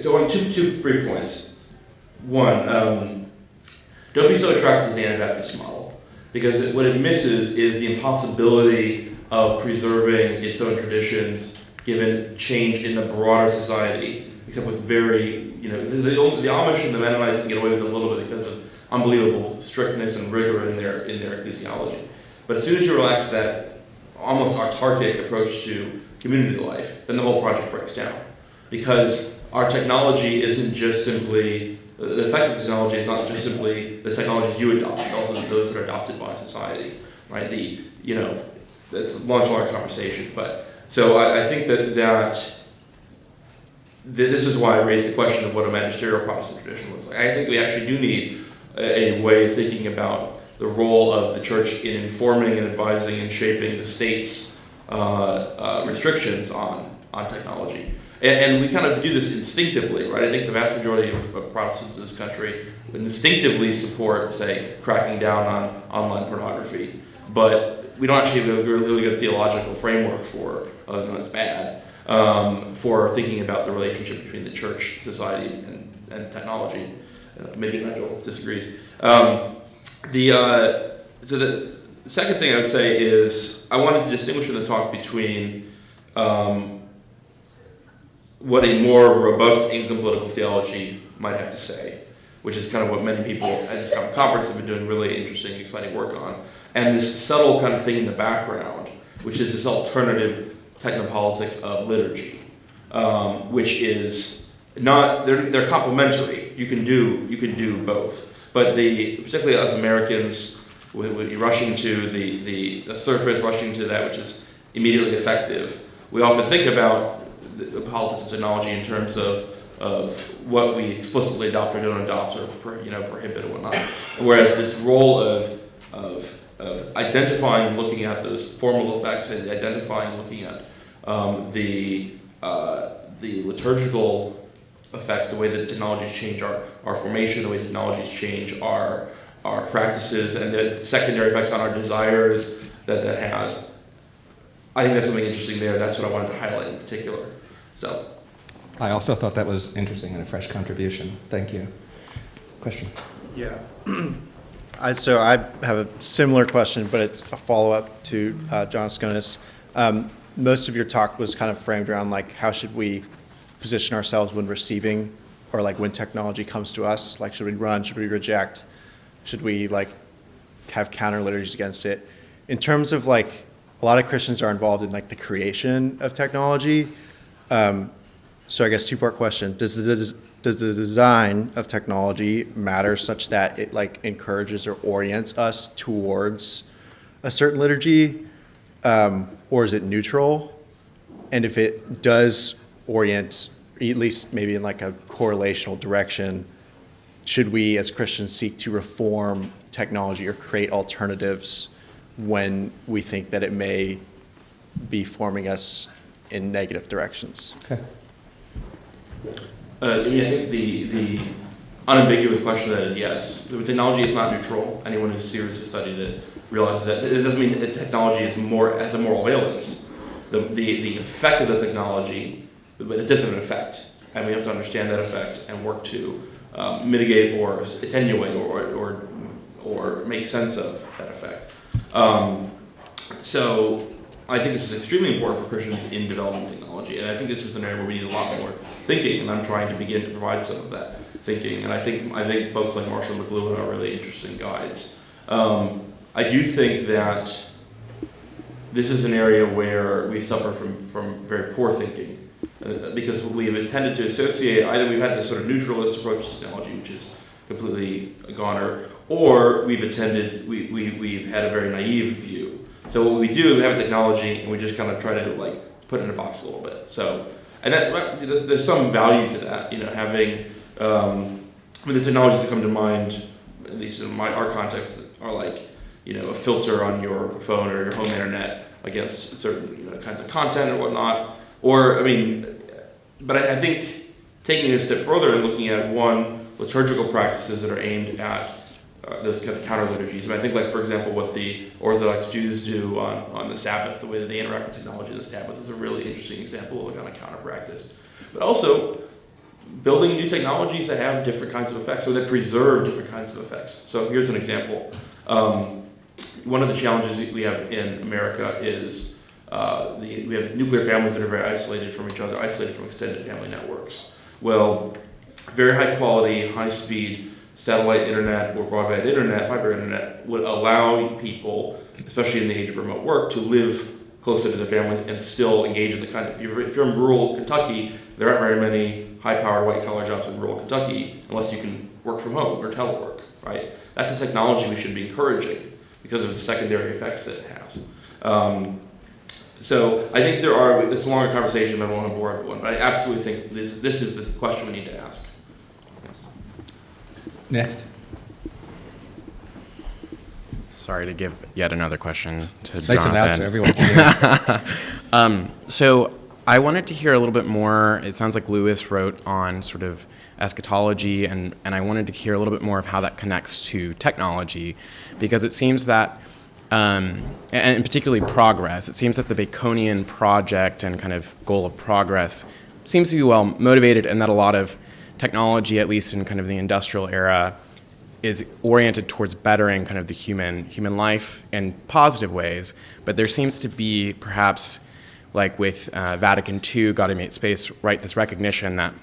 on two brief points. One, don't be so attracted to the Anabaptist model, because what it misses is the impossibility of preserving its own traditions given change in the broader society, except with very, the Amish and the Mennonites can get away with it a little bit because of unbelievable strictness and rigor in their ecclesiology. But as soon as you relax that almost autarkic approach to community life, then the whole project breaks down. Because our technology isn't just simply, the effect of technology is not just simply the technologies you adopt, it's also those that are adopted by society, right? That's a large conversation, but so I think that this is why I raised the question of what a magisterial Protestant tradition looks like. I think we actually do need a way of thinking about the role of the church in informing and advising and shaping the state's restrictions on technology. And we kind of do this instinctively, right? I think the vast majority of Protestants in this country instinctively support, say, cracking down on online pornography. But we don't actually have a really good theological framework for, other than it's bad, for thinking about the relationship between the church, society, and technology. Maybe Nigel disagrees. So the second thing I would say is I wanted to distinguish in the talk between what a more robust Anglican political theology might have to say, which is kind of what many people at this conference have been doing really interesting, exciting work on, and this subtle kind of thing in the background, which is this alternative technopolitics of liturgy, which is not, they're complementary. You can do both, but particularly as Americans, we're rushing to the surface, rushing to that which is immediately effective. We often think about the politics of technology in terms of what we explicitly adopt or don't adopt, or prohibit or whatnot. Whereas this role of identifying and looking at those formal effects, and identifying and looking at the liturgical effects, the way that technologies change our formation, the way technologies change our practices, and the secondary effects on our desires that has. I think that's something interesting there. That's what I wanted to highlight in particular. So,
I also thought that was interesting and a fresh contribution. Thank you. Question?
Yeah. So I have a similar question, but it's a follow-up to John Sconis. Most of your talk was kind of framed around like how should we position ourselves when receiving, or like when technology comes to us, like should we run, should we reject, should we like have counter liturgies against it. In terms of like, a lot of Christians are involved in like the creation of technology. So I guess two-part question. Does the design of technology matter such that it like encourages or orients us towards a certain liturgy, or is it neutral? And if it does orient, at least maybe in like a correlational direction, should we as Christians seek to reform technology or create alternatives when we think that it may be forming us in negative directions?
Okay.
I think the unambiguous question to that is yes. The technology is not neutral. Anyone who's seriously studied it realizes that. It doesn't mean that technology has a moral valence. The effect of the technology, but a different effect, and we have to understand that effect and work to mitigate or attenuate or make sense of that effect. So I think this is extremely important for Christians in developing technology, and I think this is an area where we need a lot more thinking, and I'm trying to begin to provide some of that thinking. And I think folks like Marshall McLuhan are really interesting guides. I do think that this is an area where we suffer from very poor thinking, because we've tended to associate, either we've had this sort of neutralist approach to technology, which is completely a goner, or we've had a very naive view. So what we do, we have technology, and we just kind of try to like put it in a box a little bit. So, and that, there's some value to that, having, the technologies that come to mind, at least in our context, are like, a filter on your phone or your home internet against certain kinds of content or whatnot. Or, but I think taking it a step further and looking at liturgical practices that are aimed at those kind of counter liturgies. I think, like, for example, what the Orthodox Jews do on the Sabbath, the way that they interact with technology on the Sabbath, is a really interesting example of a kind of counter practice. But also building new technologies that have different kinds of effects, or that preserve different kinds of effects. So here's an example. One of the challenges we have in America is we have nuclear families that are very isolated from each other, isolated from extended family networks. Well, very high quality, high speed satellite internet or broadband internet, fiber internet, would allow people, especially in the age of remote work, to live closer to their families and still engage in the kind of, if you're in rural Kentucky, there aren't very many high-powered white-collar jobs in rural Kentucky unless you can work from home or telework, right? That's a technology we should be encouraging because of the secondary effects that it has. So I think it's a longer conversation, I don't want to bore everyone, but I absolutely think this is the question we need to ask.
Next.
Sorry to give yet another question to
Nice
Jonathan.
and loud so everyone can hear.
So I wanted to hear a little bit more. It sounds like Lewis wrote on sort of eschatology, and I wanted to hear a little bit more of how that connects to technology, because it seems that, and particularly progress, it seems that the Baconian project and kind of goal of progress seems to be well motivated, and that a lot of technology, at least in kind of the industrial era, is oriented towards bettering kind of the human life in positive ways. But there seems to be, perhaps, like with Vatican II, God Made Space, right, this recognition that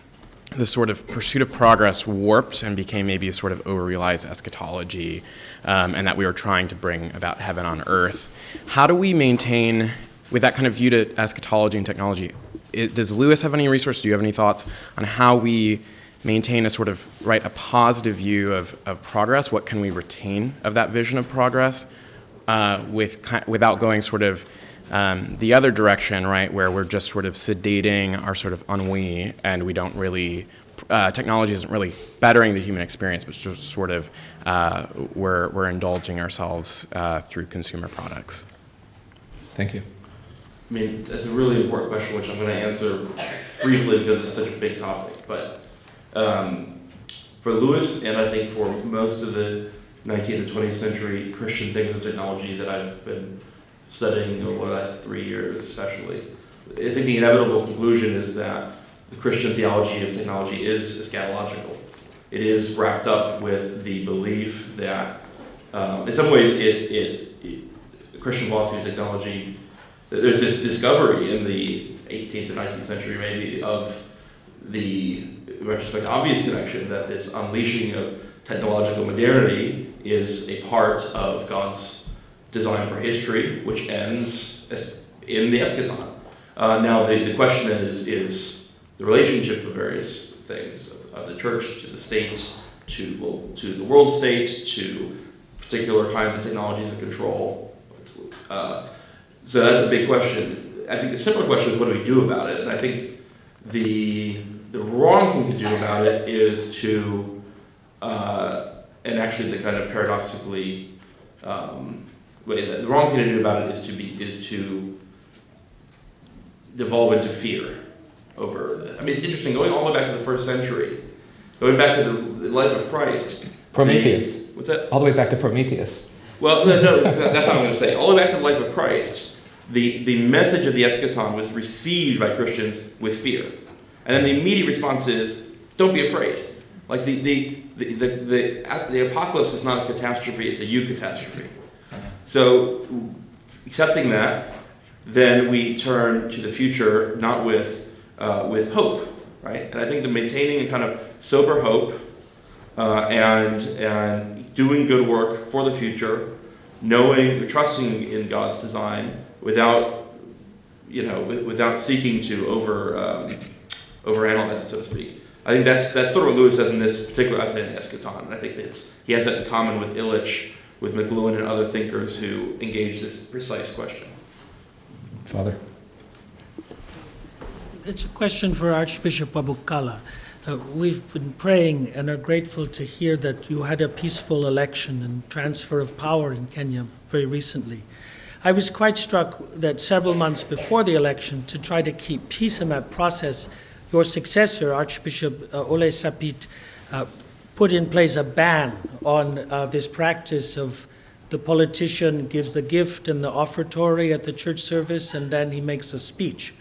the sort of pursuit of progress warped and became maybe a sort of over-realized eschatology, and that we were trying to bring about heaven on earth. How do we maintain, with that kind of view to eschatology and technology, does Lewis have any resources? Do you have any thoughts on how we maintain a sort of, right, a positive view of progress? What can we retain of that vision of progress without going sort of the other direction, right, where we're just sort of sedating our sort of ennui, and we don't really, technology isn't really bettering the human experience, but just sort of we're indulging ourselves through consumer products.
Thank you.
It's a really important question, which I'm going to answer briefly because it's such a big topic. But for Lewis, and I think for most of the 19th and 20th century Christian thinkers of technology that I've been studying over the last 3 years especially, I think the inevitable conclusion is that the Christian theology of technology is eschatological. It is wrapped up with the belief that, in some ways, the Christian philosophy of technology, there's this discovery in the 18th and 19th century maybe of the, in retrospect, obvious connection that this unleashing of technological modernity is a part of God's design for history, which ends in the eschaton. Now, the question is the relationship of various things, of the church to the state, to the world state, to particular kinds of technologies of control. So that's a big question. I think the simpler question is, what do we do about it? And I think the wrong thing to do about it is to, and actually the kind of paradoxically, the wrong thing to do about it is to devolve into fear over. It's interesting, going all the way back to the first century, going back to the life of Christ.
Prometheus.
What's that?
All the way back to Prometheus.
Well, no, that's not what I'm going to say. All the way back to the life of Christ, the message of the eschaton was received by Christians with fear. And then the immediate response is, don't be afraid. Like the apocalypse is not a catastrophe, it's a eucatastrophe. So accepting that, then we turn to the future not with hope, right? And I think that maintaining a kind of sober hope and doing good work for the future, trusting in God's design without seeking to overanalyze it, so to speak. I think that's sort of what Lewis says in this particular essay in the Eschaton. And I think he has that in common with Illich, with McLuhan, and other thinkers who engage this precise question.
Father?
It's a question for Archbishop Wabukala. We've been praying and are grateful to hear that you had a peaceful election and transfer of power in Kenya very recently. I was quite struck that several months before the election, to try to keep peace in that process, your successor, Archbishop Ole Sapit, put in place a ban on this practice of the politician gives the gift and the offertory at the church service, and then he makes a speech.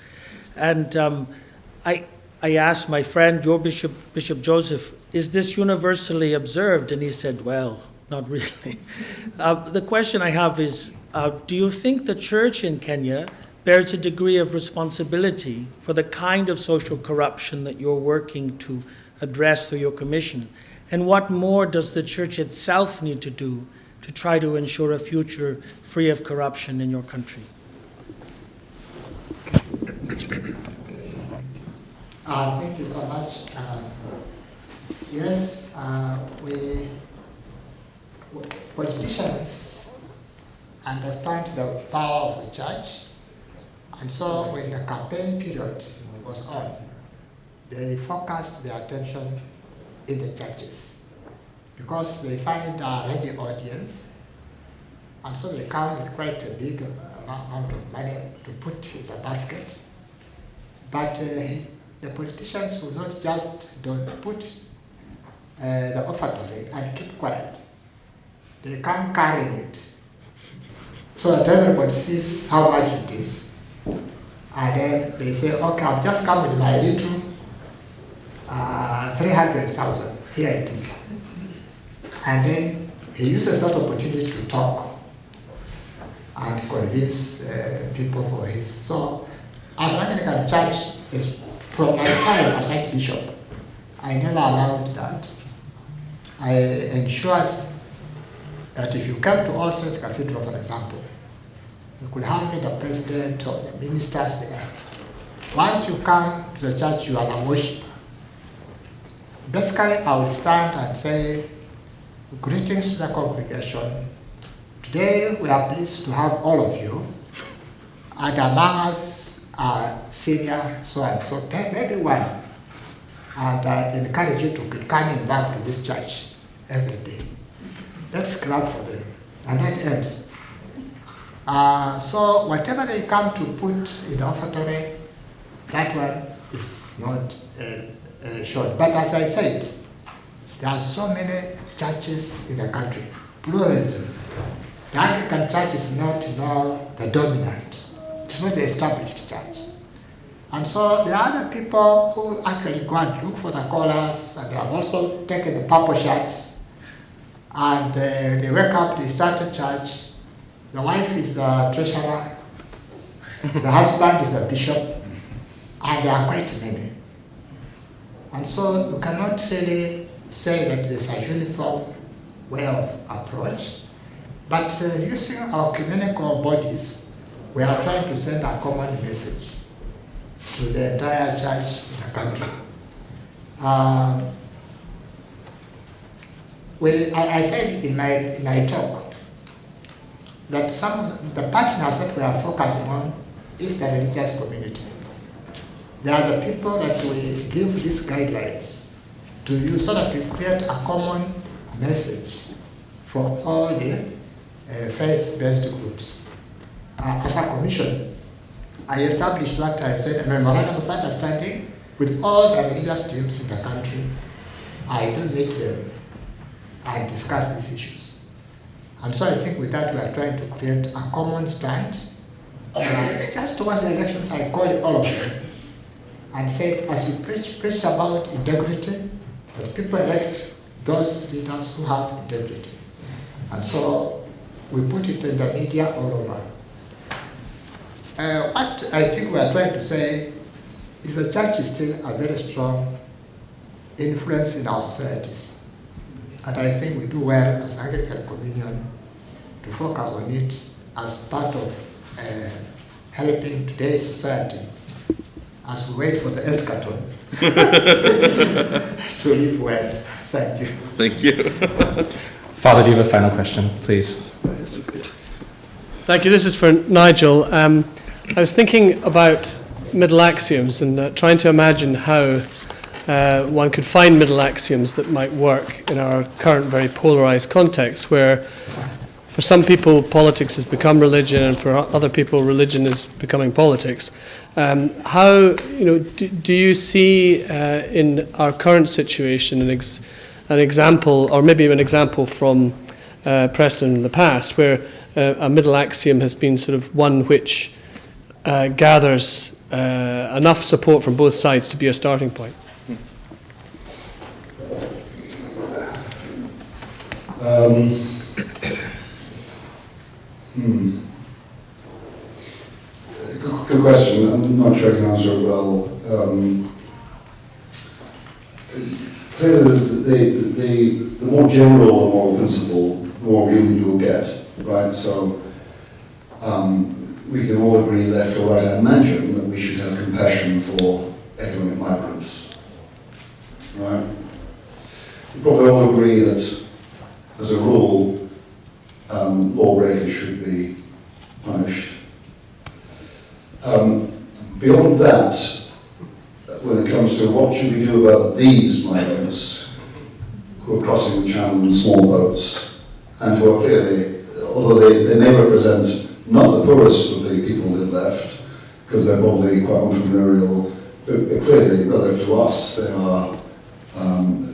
And I asked my friend, your bishop, Bishop Joseph, is this universally observed? And he said, well, not really. The question I have is, do you think the church in Kenya bears a degree of responsibility for the kind of social corruption that you're working to address through your commission? And what more does the church itself need to do to try to ensure a future free of corruption in your country?
Thank you so much. Yes, politicians understand the power of the church, and so when the campaign period was on, they focused their attention in the churches because they find a ready audience, and so they come with quite a big amount of money to put in the basket. But the politicians will not just don't put the offertory and keep quiet. They come carrying it so that everybody sees how much it is. And then they say, okay, I've just come with my little 300,000. Here it is. And then he uses that opportunity to talk and convince people for his. So, as Anglican Church, from my time as Archbishop, I never allowed that. I ensured that if you come to All Saints Cathedral, for example, you could have the president or the ministers there. Once you come to the church, you are a worshiper. Basically, I will stand and say, greetings to the congregation. Today, we are pleased to have all of you. And among us are senior so-and-so, maybe one. And I encourage you to be coming back to this church every day. Let's clap for them. And that ends. So whatever they come to put in the offertory, that one is not short. But as I said, there are so many churches in the country. Pluralism. The Anglican Church is not the dominant. It's not the established church. And so there are other people who actually go and look for the collars, and they have also taken the purple shirts, and they wake up, they start a church. The wife is the treasurer, the husband is the bishop, and there are quite many. And so you cannot really say that there's a uniform way of approach, but using our ecumenical bodies, we are trying to send a common message to the entire church in the country. I said in my talk that some of the partners that we are focusing on is the religious community. They are the people that we give these guidelines to use so that we create a common message for all the faith-based groups. As a commission, I established what I said, a memorandum of understanding with all the religious teams in the country. I do meet them and discuss these issues. And so I think with that we are trying to create a common stand. Just towards the elections, I called all of them and said, as you preach about integrity, But people elect those leaders who have integrity. And so we put it in the media all over. What I think we are trying to say is the church is still a very strong influence in our societies. And I think we do well as Anglican Communion to focus on it as part of helping today's society as we wait for the eschaton to live well. Thank you.
Thank you. Father, do you have a final question, please?
Thank you. This is for Nigel. I was thinking about middle axioms and trying to imagine how one could find middle axioms that might work in our current very polarized context, where for some people politics has become religion and for other people religion is becoming politics. How do you see in our current situation an example, or maybe an example from Preston in the past, where a middle axiom has been sort of one which gathers enough support from both sides to be a starting point?
Good question. I'm not sure I can answer it well. Clearly, the more general the moral principle, the more agreement you'll get, right? So we can all agree, left or right, I imagine, that we should have compassion for economic migrants, right? We probably all agree that, as a rule, lawbreakers should be punished. Beyond that, when it comes to what should we do about these migrants who are crossing the channel in small boats and who are clearly, although they may represent not the poorest of the people that left, because they're probably quite entrepreneurial, but clearly, relative to us, they are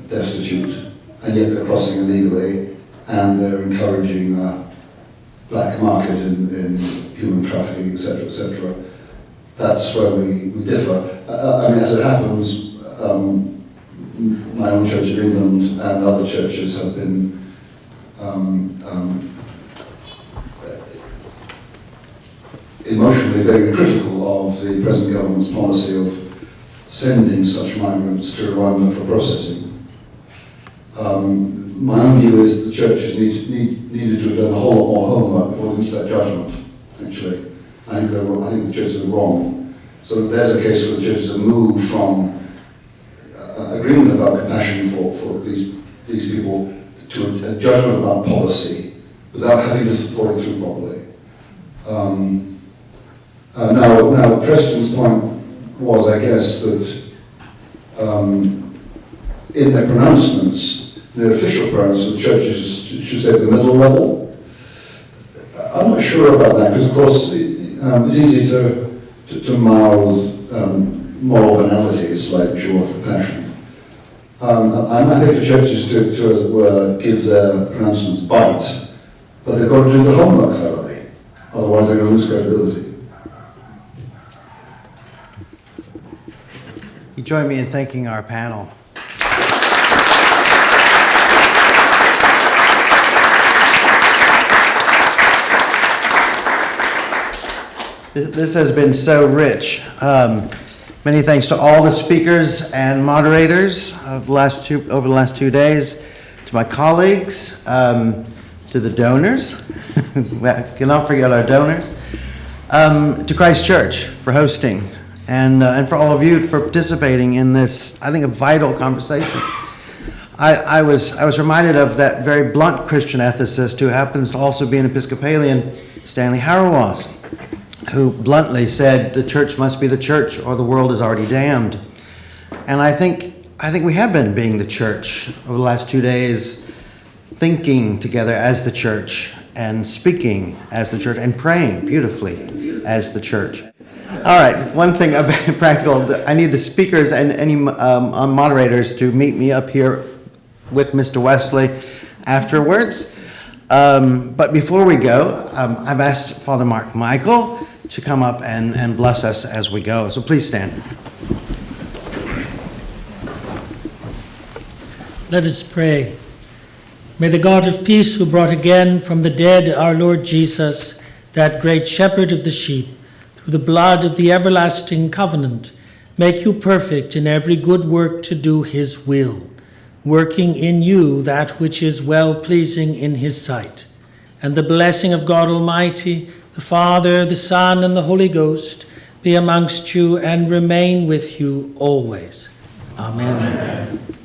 destitute, and yet they're crossing illegally, and they're encouraging black market in human trafficking, etc., etc. That's where we differ. I mean, as it happens, my own Church of England and other churches have been emotionally very critical of the present government's policy of sending such migrants to Rwanda for processing. My own view is the churches needed to have done a whole lot more homework before they reached that judgment, actually. I think the churches are wrong. So there's a case where the churches have moved from agreement about compassion for these people to a judgment about policy without having to thought it through properly. Now, Preston's point was, I guess, that in their pronouncements, their official pronouncements, the churches should say at the middle level. I'm not sure about that, because of course it's easy to mouth moral banalities like joy for passion. I'm happy for churches to as it were, give their pronouncements bite, but they've got to do the homework thoroughly, otherwise they're going to lose credibility.
You join me in thanking our panel. This has been so rich. Many thanks to all the speakers and moderators of over the last 2 days, to my colleagues, to the donors. We cannot forget our donors. To Christ Church for hosting, and for all of you for participating in this, I think, a vital conversation. I was reminded of that very blunt Christian ethicist who happens to also be an Episcopalian, Stanley Hauerwas, who bluntly said the church must be the church or the world is already damned. And I think we have been being the church over the last 2 days, thinking together as the church and speaking as the church and praying beautifully as the church. All right, one thing about practical, I need the speakers and any moderators to meet me up here with Mr. Wesley afterwards. But before we go, I've asked Father Mark Michael to come up and bless us as we go. So please stand.
Let us pray. May the God of peace, who brought again from the dead our Lord Jesus, that great shepherd of the sheep, through the blood of the everlasting covenant, make you perfect in every good work to do his will, working in you that which is well-pleasing in his sight. And the blessing of God Almighty, the Father, the Son, and the Holy Ghost be amongst you and remain with you always. Amen. Amen.